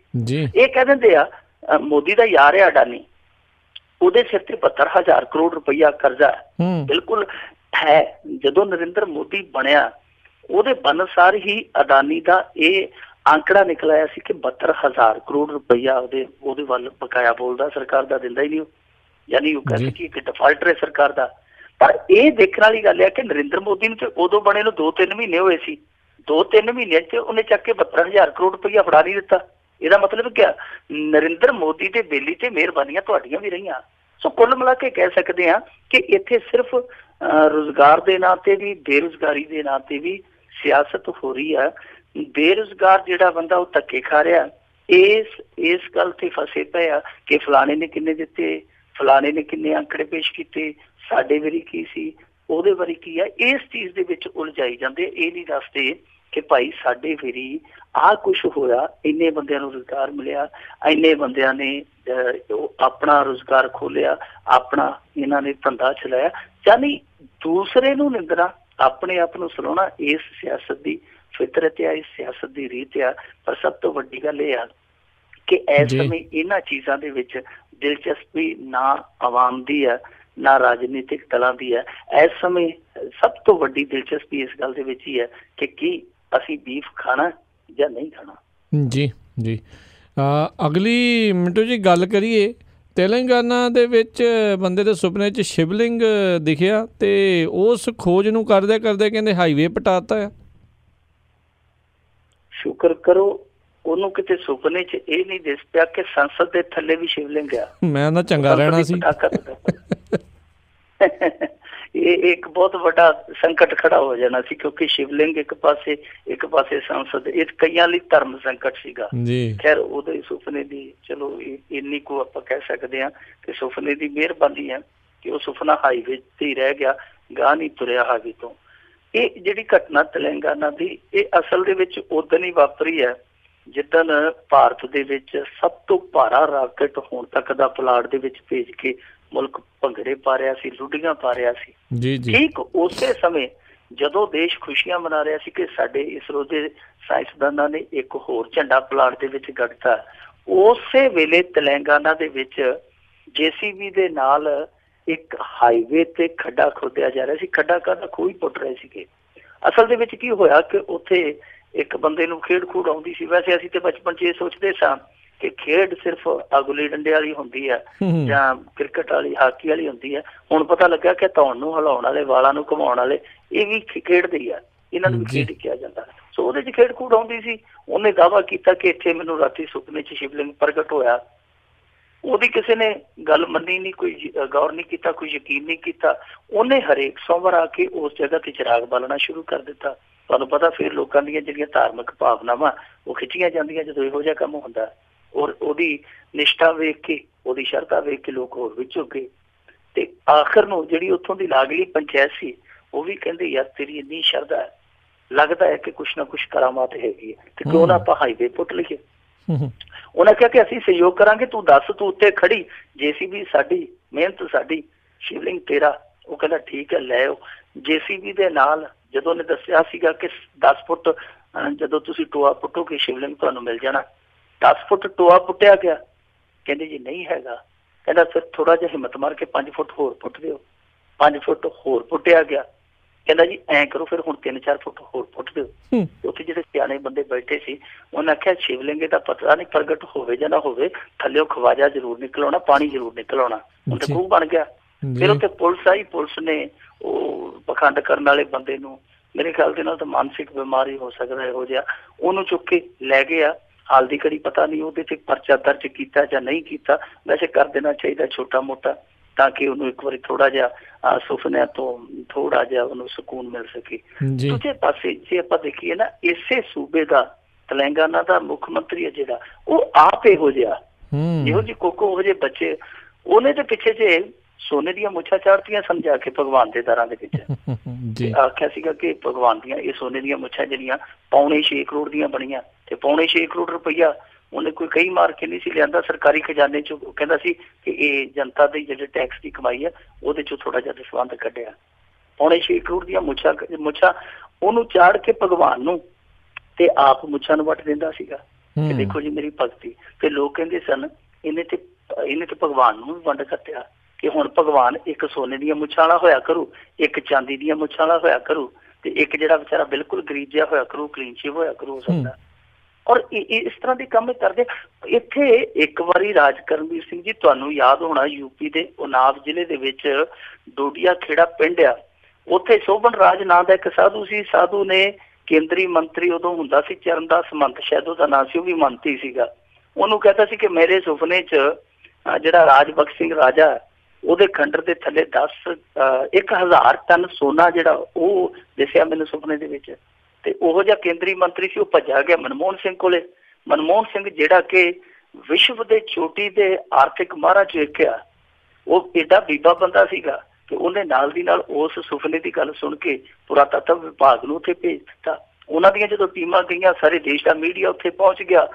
B: ਇਹ ਕਹਿ ਦਿੰਦੇ ਆ ਮੋਦੀ ਦਾ ਯਾਰ ਹੈ ਅਡਾਨੀ, ਉਹਦੇ ਸਿਰ ਤੇ 72,000 ਕਰੋੜ ਰੁਪਈਆ ਕਰਜ਼ਾ ਬਿਲਕੁਲ ਹੈ। ਜਦੋਂ ਨਰਿੰਦਰ ਮੋਦੀ ਬਣਿਆ, ਉਹਦੇ ਬਣਨਸਾਰ ਹੀ ਅਡਾਨੀ ਦਾ ਇਹ ਅੰਕੜਾ ਨਿਕਲ ਆਇਆ ਸੀ ਕਿ 72,000 ਕਰੋੜ ਰੁਪਈਆ ਉਹਦੇ ਵੱਲ ਬਕਾਇਆ ਬੋਲਦਾ, ਸਰਕਾਰ ਦਾ ਦਿੰਦਾ ਹੀ ਨਹੀਂ ਉਹ, ਯਾਨੀ ਉਹ ਕਹਿੰਦੇ ਕਿ ਇੱਕ ਡਿਫਾਲਟਰ ਹੈ ਸਰਕਾਰ ਦਾ। ਪਰ ਇਹ ਦੇਖਣ ਵਾਲੀ ਗੱਲ ਹੈ ਕਿ ਨਰਿੰਦਰ ਮੋਦੀ ਨੂੰ ਤੇ ਉਦੋਂ ਬਣੇ ਨੂੰ 2-3 ਮਹੀਨੇ ਹੋਏ ਸੀ, 2-3 ਮਹੀਨਿਆਂ 'ਚ ਉਹਨੇ ਚੱਕ ਕੇ 72,000 ਕਰੋੜ ਰੁਪਈਆ ਫੜਾ ਨਹੀਂ ਦਿੱਤਾ। ਇਹਦਾ ਮਤਲਬ ਕਿਆ? ਨਰਿੰਦਰ ਮੋਦੀ ਦੇ ਬੇਲੀ ਤੇ ਮਿਹਰਬਾਨੀਆਂ ਤੁਹਾਡੀਆਂ ਵੀ ਰਹੀਆਂ। ਸੋ ਕੁੱਲ ਮਿਲਾ ਕੇ ਕਹਿ ਸਕਦੇ ਹਾਂ ਕਿ ਇੱਥੇ ਸਿਰਫ ਰੁਜ਼ਗਾਰ ਦੇ ਨਾਂ ਤੇ ਵੀ, ਬੇਰੁਜ਼ਗਾਰੀ ਦੇ ਨਾਂ ਤੇ ਵੀ ਸਿਆਸਤ ਹੋ ਰਹੀ ਆ। ਬੇਰੁਜ਼ਗਾਰ ਜਿਹੜਾ ਬੰਦਾ ਉਹ ਧੱਕੇ ਖਾ ਰਿਹਾ, ਇਸ ਗੱਲ ਤੇ ਫਸੇ ਪਏ ਆ ਕਿ ਫਲਾਣੇ ਨੇ ਕਿੰਨੇ ਦਿੱਤੇ, ਫਲਾਣੇ ਨੇ ਕਿੰਨੇ ਅੰਕੜੇ ਪੇਸ਼ ਕੀਤੇ, ਸਾਡੇ ਵਾਰੀ ਕੀ ਸੀ, ਉਹਦੇ ਬਾਰੇ ਕੀ ਆ। ਇਸ ਚੀਜ਼ ਦੇ ਵਿੱਚ ਉਲਝਾਈ ਜਾਂਦੇ, ਇਹ ਨਹੀਂ ਦੱਸਦੇ ਕਿ ਭਾਈ ਸਾਡੇ ਵਾਰੀ ਆਹ ਕੁਛ ਹੋਇਆ, ਇੰਨੇ ਬੰਦਿਆਂ ਨੂੰ ਰੁਜ਼ਗਾਰ ਮਿਲਿਆ, ਇੰਨੇ ਬੰਦਿਆਂ ਨੇ ਆਪਣਾ ਰੁਜ਼ਗਾਰ ਖੋਲਿਆ, ਆਪਣਾ ਇਹਨਾਂ ਨੇ ਧੰਦਾ ਚਲਾਇਆ। ਯਾਨੀ ਦੂਸਰੇ ਨੂੰ ਨਿੰਦਣਾ, ਆਪਣੇ ਆਪ ਨੂੰ ਸੁਣਾਉਣਾ ਇਸ ਸਿਆਸਤ ਦੀ ਫਿਤਰਤ ਆ, ਇਸ ਸਿਆਸਤ ਦੀ ਰੀਤ ਆ। ਪਰ ਸਭ ਤੋਂ ਵੱਡੀ ਗੱਲ ਇਹ ਆ ਕਿ ਇਸ ਸਮੇਂ ਇਹਨਾਂ ਚੀਜ਼ਾਂ ਦੇ ਵਿੱਚ ਦਿਲਚਸਪੀ ਨਾ ਆਵਾਮ ਦੀ ਆ, ਨਾ ਰਾਜਨੀਤਿਕ ਦਲਾਂ ਦੀ ਹੈ। ਇਸ ਸਮੇਂ ਸਭ ਤੋਂ ਵੱਡੀ ਦਿਲਚਸਪੀ ਇਸ ਗੱਲ ਦੇ ਵਿੱਚ ਹੀ ਹੈ ਕਿ ਕੀ ਅਸੀਂ ਬੀਫ ਖਾਣਾ ਜਾਂ ਨਹੀਂ ਖਾਣਾ।
A: ਜੀ ਜੀ, ਅਗਲੀ ਮਿੰਟੂ ਜੀ ਗੱਲ ਕਰੀਏ ਤੇਲੰਗਾਨਾ ਦੇ ਵਿੱਚ ਬੰਦੇ ਦੇ ਸੁਪਨੇ 'ਚ ਸ਼ਿਵਲਿੰਗ ਦਿਖਿਆ ਤੇ ਉਸ ਖੋਜ ਨੂੰ ਕਰਦੇ ਕਰਦੇ ਕਹਿੰਦੇ ਹਾਈਵੇ ਪਟਾਤਾ ਆ।
B: ਸ਼ੁਕਰ ਕਰੋ ਉਹਨੂੰ ਕਿਤੇ ਸੁਪਨੇ 'ਚ ਇਹ ਨਹੀਂ ਦਿਸ ਪਿਆ ਕਿ ਸੰਸਦ ਦੇ ਥੱਲੇ ਵੀ ਸ਼ਿਵਲਿੰਗ ਆ। ਮੈਂ ਨਾ ਚੰਗਾ ਰਹਿਣਾ ਸੀ। ਇਹ ਇੱਕ ਬਹੁਤ ਵੱਡਾ ਸੰਕਟ ਖੜਾ ਹੋ ਜਾਣਾ ਸੀ ਕਿਉਂਕਿ ਸ਼ਿਵਲਿੰਗ ਇੱਕ ਪਾਸੇ ਸੰਸਦ, ਇਹ ਕਈਆਂ ਲਈ ਧਰਮ ਸੰਕਟ ਸੀਗਾ। ਖੈਰ ਉਹਦੇ ਸੁਪਨੇ ਦੀ ਚਲੋ ਇੰਨੀ ਕੁ ਆਪਾਂ ਕਹਿ ਸਕਦੇ ਹਾਂ ਕਿ ਸੁਪਨੇ ਦੀ ਮਿਹਰਬਾਨੀ ਹੈ ਕਿ ਉਹ ਸੁਪਨਾ ਹਾਈਵੇ ਤੇ ਹੀ ਰਹਿ ਗਿਆ, ਗਾਹ ਨਹੀਂ ਤੁਰਿਆ ਹਾਈਵੇ ਤੋਂ। ਇਹ ਜਿਹੜੀ ਘਟਨਾ ਤੇਲੰਗਾਨਾ ਦੀ, ਇਹ ਅਸਲ ਦੇ ਵਿੱਚ ਉਦਣ ਹੀ ਵਾਪਰੀ ਹੈ ਜਿੱਦਣ ਭਾਰਤ ਦੇ ਵਿੱਚ ਸਭ ਤੋਂ ਭਾਰਾ ਰਾਕਟ ਹੁਣ ਤੱਕ ਦਾ ਪੁਲਾੜ ਦੇ ਵਿੱਚ ਭੇਜ ਕੇ ਮੁਲਕ ਭੰਗੜੇ ਪਾ ਰਿਹਾ ਸੀ, ਲੁੱਡੀਆਂ ਪਾ ਰਿਹਾ ਸੀ। ਠੀਕ ਉਸੇ ਸਮੇਂ ਜਦੋਂ ਦੇਸ਼ ਖੁਸ਼ੀਆਂ ਮਨਾ ਰਿਹਾ ਸੀ ਕਿ ਸਾਡੇ ਇਸਰੋ ਦੇ ਸਾਇੰਸਦਾਨਾਂ ਨੇ ਇੱਕ ਹੋਰ ਝੰਡਾ ਪੁਲਾੜ ਦੇ ਵਿੱਚ ਗੱਡਤਾ, ਉਸੇ ਵੇਲੇ ਤੇਲੰਗਾਨਾ ਦੇ ਵਿੱਚ JCB ਦੇ ਨਾਲ ਇੱਕ ਹਾਈਵੇ ਤੇ ਖੱਡਾ ਖੋਦਿਆ ਜਾ ਰਿਹਾ ਸੀ। ਖੱਡਾ ਕਾਹਦਾ, ਖੂਹ ਹੀ ਪੁੱਟ ਰਹੇ ਸੀਗੇ। ਅਸਲ ਦੇ ਵਿੱਚ ਕੀ ਹੋਇਆ ਕਿ ਉੱਥੇ ਇੱਕ ਬੰਦੇ ਨੂੰ ਖੇਡ ਖੂਡ ਆਉਂਦੀ ਸੀ। ਵੈਸੇ ਅਸੀਂ ਤੇ ਬਚਪਨ 'ਚ ਇਹ ਸੋਚਦੇ ਸਾਂ ਕਿ ਖੇਡ ਸਿਰਫ ਗੁੱਲੀ ਡੰਡੇ ਵਾਲੀ ਹੁੰਦੀ ਹੈ ਜਾਂ ਕ੍ਰਿਕਟ ਵਾਲੀ, ਹਾਕੀ ਵਾਲੀ ਹੁੰਦੀ ਹੈ। ਹੁਣ ਪਤਾ ਲੱਗਾ ਕਿ ਧੌਣ ਨੂੰ ਹਿਲਾਉਣ ਵਾਲੇ, ਵਾਲਾਂ ਨੂੰ ਘੁਮਾਉਣ ਵਾਲੇ, ਇਹ ਵੀ ਖੇਡਦੇ ਹੀ ਆ, ਇਹਨਾਂ ਨੂੰ ਵੀ ਖੇਡ ਕਿਹਾ ਜਾਂਦਾ। ਸੋ ਉਹਦੇ 'ਚ ਖੇਡ ਖੂਡ ਆਉਂਦੀ ਸੀ। ਉਹਨੇ ਦਾਅਵਾ ਕੀਤਾ ਕਿ ਇੱਥੇ ਮੈਨੂੰ ਰਾਤੀ ਸੁਪਨੇ 'ਚ ਸ਼ਿਵਲਿੰਗ ਪ੍ਰਗਟ ਹੋਇਆ। ਉਹਦੀ ਕਿਸੇ ਨੇ ਗੱਲ ਮੰਨੀ ਨਹੀਂ, ਕੋਈ ਗੌਰ ਨਹੀਂ ਕੀਤਾ, ਕੋਈ ਯਕੀਨ ਨਹੀਂ ਕੀਤਾ। ਉਹਨੇ ਹਰੇਕ ਸੋਮਵਾਰ ਆ ਕੇ ਉਸ ਜਗ੍ਹਾ ਤੇ ਚਿਰਾਗ ਬਾਲਣਾ ਸ਼ੁਰੂ ਕਰ ਦਿੱਤਾ। ਤੁਹਾਨੂੰ ਪਤਾ ਫਿਰ ਲੋਕਾਂ ਦੀਆਂ ਜਿਹੜੀਆਂ ਧਾਰਮਿਕ ਭਾਵਨਾਵਾਂ ਉਹ ਖਿੱਚੀਆਂ ਜਾਂਦੀਆਂ ਜਦੋਂ ਇਹੋ ਜਿਹਾ ਕੰਮ ਹੁੰਦਾ। ਔਰ ਉਹਦੀ ਨਿਸ਼ਠਾ ਵੇਖ ਕੇ, ਉਹਦੀ ਸ਼ਰਧਾ ਵੇਖ ਕੇ ਲੋਕ ਹੋਰ ਵੀ ਝੁਕੇ ਤੇ ਆਖਰ ਨੂੰ ਜਿਹੜੀ ਉੱਥੋਂ ਦੀ ਲਾਗਲੀ ਪੰਚਾਇਤ ਸੀ ਉਹ ਵੀ ਕਹਿੰਦੇ ਯਾਰ ਤੇਰੀ ਇੰਨੀ ਸ਼ਰਧਾ ਹੈ, ਲੱਗਦਾ ਹੈ ਕਿ ਕੁਛ ਨਾ ਕੁਛ ਕਰਾਮਾਤ ਹੈਗੀ ਹੈ, ਤੇ ਕਿਉਂ ਨਾ ਆਪਾਂ ਹਾਈਵੇ ਪੁੱਟ ਲਈਏ। ਉਹਨਾਂ ਕਿਹਾ ਕਿ ਅਸੀਂ ਸਹਿਯੋਗ ਕਰਾਂਗੇ, ਤੂੰ ਦੱਸ, ਤੂੰ ਉੱਤੇ ਖੜੀ, JCB ਸਾਡੀ, ਮਿਹਨਤ ਸਾਡੀ, ਸ਼ਿਵਲਿੰਗ ਤੇਰਾ। ਉਹ ਕਹਿੰਦਾ ਠੀਕ ਹੈ, ਲੈ ਆਓ। JCB ਦੇ ਨਾਲ ਜਦੋਂ ਉਹਨੇ ਦੱਸਿਆ ਸੀਗਾ ਕਿ 10 ਫੁੱਟ ਜਦੋਂ ਤੁਸੀਂ ਟੋਆ ਪੁੱਟੋਗੇ ਸ਼ਿਵਲਿੰਗ ਤੁਹਾਨੂੰ ਮਿਲ ਜਾਣਾ, 10 ਫੁੱਟ ਟੋਆ ਪੁੱਟਿਆ ਗਿਆ। ਕਹਿੰਦੇ ਜੀ ਨਹੀਂ ਹੈਗਾ। ਕਹਿੰਦਾ ਫਿਰ ਥੋੜਾ ਜਿਹਾ ਹਿੰਮਤ ਮਾਰ ਕੇ 5 ਫੁੱਟ ਹੋਰ ਪੁੱਟ ਦਿਓ। 5 ਫੁੱਟ ਹੋਰ ਪੁੱਟਿਆ ਗਿਆ। ਕਹਿੰਦਾ ਜੀ ਐਂ ਕਰੋ ਫਿਰ ਹੁਣ 3-4 ਫੁੱਟ ਹੋਰ ਪੁੱਟ ਦਿਓ। ਉੱਥੇ ਜਿਹੜੇ ਸਿਆਣੇ ਬੰਦੇ ਬੈਠੇ ਸੀ ਉਹਨੇ ਆਖਿਆ ਸ਼ਿਵਲਿੰਗ ਦਾ ਪਤਾ ਨਹੀਂ ਪ੍ਰਗਟ ਹੋਵੇ ਜਾਂ ਨਾ ਹੋਵੇ, ਥੱਲਿਓ ਖਵਾਜਾ ਜ਼ਰੂਰ ਨਿਕਲ ਆਉਣਾ, ਪਾਣੀ ਜ਼ਰੂਰ ਨਿਕਲ ਆਉਣਾ। ਹੁਣ ਤੇ ਖੂਹ ਬਣ ਗਿਆ। ਫਿਰ ਉੱਥੇ ਪੁਲਿਸ ਆਈ। ਪੁਲਿਸ ਨੇ ਉਹ ਪਖੰਡ ਕਰਨ ਵਾਲੇ ਬੰਦੇ ਨੂੰ, ਮੇਰੇ ਖਿਆਲ ਦੇ ਨਾਲ ਤਾਂ ਮਾਨਸਿਕ ਬਿਮਾਰੀ ਹੋ ਸਕਦਾ ਇਹੋ ਜਿਹਾ, ਉਹਨੂੰ ਚੁੱਕ ਕੇ ਲੈ ਗਏ ਆ। ਹਾਲ ਦੀ ਘੜੀ ਪਤਾ ਨਹੀਂ ਉਹਦੇ 'ਚ ਪਰਚਾ ਦਰਜ ਕੀਤਾ ਜਾਂ ਨਹੀਂ ਕੀਤਾ। ਵੈਸੇ ਕਰ ਦੇਣਾ ਚਾਹੀਦਾ ਛੋਟਾ ਮੋਟਾ, ਤਾਂ ਕਿ ਉਹਨੂੰ ਇੱਕ ਵਾਰੀ ਥੋੜਾ ਜਿਹਾ ਸੁਪਨਿਆਂ ਤੋਂ ਥੋੜਾ ਜਿਹਾ ਉਹਨੂੰ ਸਕੂਨ ਮਿਲ ਸਕੇ। ਦੂਜੇ ਪਾਸੇ ਜੇ ਆਪਾਂ ਦੇਖੀਏ ਨਾ, ਇਸੇ ਸੂਬੇ ਦਾ ਤੇਲੰਗਾਨਾ ਦਾ ਮੁੱਖ ਮੰਤਰੀ ਹੈ ਜਿਹੜਾ, ਉਹ ਆਪ ਇਹੋ ਜਿਹੀ ਕੋਕੋ ਉਹੋ ਜਿਹੇ ਬੱਚੇ, ਉਹਨੇ ਤੇ ਪਿੱਛੇ ਜੇ ਸੋਨੇ ਦੀਆਂ ਮੁੱਛਾਂ ਚਾੜਤੀਆਂ ਸਮਝਾ ਕੇ ਭਗਵਾਨ ਦੇ ਦਰਾਂ ਦੇ ਵਿੱਚ ਆਖਿਆ ਸੀਗਾ ਕਿ ਭਗਵਾਨ ਦੀਆਂ ਇਹ ਸੋਨੇ ਦੀਆਂ ਮੁੱਛਾਂ ਜਿਹੜੀਆਂ 6.25 ਕਰੋੜ ਦੀਆਂ ਬਣੀਆਂ, ਤੇ 6.25 ਕਰੋੜ ਰੁਪਈਆ ਉਹਨੇ ਕੋਈ ਕਈ ਮਾਰ ਕੇ ਨਹੀਂ ਸੀ ਲਿਆਂਦਾ ਸਰਕਾਰੀ ਖਜ਼ਾਨੇ ਚੋਂ। ਕਹਿੰਦਾ ਸੀ ਕਿ ਇਹ ਜਨਤਾ ਦੇ ਜਿਹੜੇ ਟੈਕਸ ਦੀ ਕਮਾਈ ਹੈ ਉਹਦੇ ਚੋਂ ਥੋੜਾ ਜਿਹਾ ਦਸਵੰਧ ਕੱਢਿਆ। 6.25 ਕਰੋੜ ਦੀਆਂ ਮੁੱਛਾਂ ਉਹਨੂੰ ਚਾੜ ਕੇ ਭਗਵਾਨ ਨੂੰ, ਤੇ ਆਪ ਮੁੱਛਾਂ ਨੂੰ ਵੱਟ ਦਿੰਦਾ ਸੀਗਾ ਕਿ ਦੇਖੋ ਜੀ ਮੇਰੀ ਭਗਤੀ। ਤੇ ਲੋਕ ਕਹਿੰਦੇ ਸਨ ਇਹਨੇ ਤੇ ਭਗਵਾਨ ਨੂੰ ਵੀ ਵੰਡ ਕੱਟਿਆ ਕਿ ਹੁਣ ਭਗਵਾਨ ਇੱਕ ਸੋਨੇ ਦੀਆਂ ਮੁੱਛਾਂ ਵਾਲਾ ਹੋਇਆ ਕਰੂ, ਇੱਕ ਚਾਂਦੀ ਦੀਆਂ ਮੁੱਛਾਂ ਵਾਲਾ ਹੋਇਆ ਕਰੂ, ਤੇ ਇੱਕ ਜਿਹੜਾ ਵਿਚਾਰਾ ਬਿਲਕੁਲ ਗਰੀਬ ਜਿਹਾ ਹੋਇਆ ਕਰੂ, ਕਲੀਨ ਸ਼ੇਵ ਹੋਇਆ ਕਰੂ ਹੋ ਸਕਦਾ। ਔਰ ਇਸ ਤਰ੍ਹਾਂ ਦੇ ਕੰਮ ਕਰਦੇ। ਇੱਥੇ ਇੱਕ ਵਾਰੀ ਰਾਜ ਕਰਨਵੀਰ ਸਿੰਘ ਜੀ, ਤੁਹਾਨੂੰ ਯਾਦ ਹੋਣਾ, UP ਦੇ ਉਨਾਵ ਜ਼ਿਲ੍ਹੇ ਦੇ ਵਿੱਚ ਡੋਡੀਆ ਖੇੜਾ ਪਿੰਡ ਆ, ਉੱਥੇ ਸੋਭਨ ਰਾਜ ਨਾਂ ਦਾ ਇੱਕ ਸਾਧੂ ਸੀ। ਸਾਧੂ ਨੇ ਕੇਂਦਰੀ ਮੰਤਰੀ ਉਦੋਂ ਹੁੰਦਾ ਸੀ ਚਰਨਦਾਸ ਮੰਤ, ਸ਼ਾਇਦ ਉਹਦਾ ਨਾਂ ਸੀ, ਉਹ ਵੀ ਮੰਤਰੀ ਸੀਗਾ। ਉਹਨੂੰ ਕਹਿੰਦਾ ਸੀ ਕਿ ਮੇਰੇ ਸੁਪਨੇ 'ਚ ਜਿਹੜਾ ਰਾਜ ਬਖਸ਼ ਸਿੰਘ ਰਾਜਾ, ਉਹਦੇ ਖੰਡਰ ਦੇ ਥੱਲੇ 1000 ਟਨ ਸੋਨਾ ਜਿਹੜਾ ਉਹ ਦਿਸਿਆ ਮੈਨੂੰ ਸੁਪਨੇ ਦੇ ਵਿੱਚ। ਤੇ ਉਹੋ ਜਿਹਾ ਕੇਂਦਰੀ ਮੰਤਰੀ ਸੀ, ਉਹ ਭੱਜਾ ਗਿਆ ਮਨਮੋਹਨ ਸਿੰਘ ਕੋਲੇ। ਮਨਮੋਹਨ ਸਿੰਘ ਜਿਹੜਾ ਕਿ ਵਿਸ਼ਵ ਦੇ ਚੋਟੀ ਦੇ ਆਰਥਿਕ ਮਾਹਰਾਂ 'ਚ ਇੱਕ ਆ, ਉਹ ਏਡਾ ਬੀਬਾ ਬੰਦਾ ਸੀਗਾ ਕਿ ਉਹਨੇ ਨਾਲ ਦੀ ਨਾਲ ਉਸ ਸੁਪਨੇ ਦੀ ਗੱਲ ਸੁਣ ਕੇ ਪੁਰਾਤੱਤਵ ਵਿਭਾਗ ਨੂੰ ਉੱਥੇ ਭੇਜ ਦਿੱਤਾ। ਉਹਨਾਂ ਦੀਆਂ ਜਦੋਂ ਟੀਮਾਂ ਗਈਆਂ, ਸਾਰੇ ਦੇਸ਼ ਦਾ ਮੀਡੀਆ ਉੱਥੇ ਪਹੁੰਚ ਗਿਆ,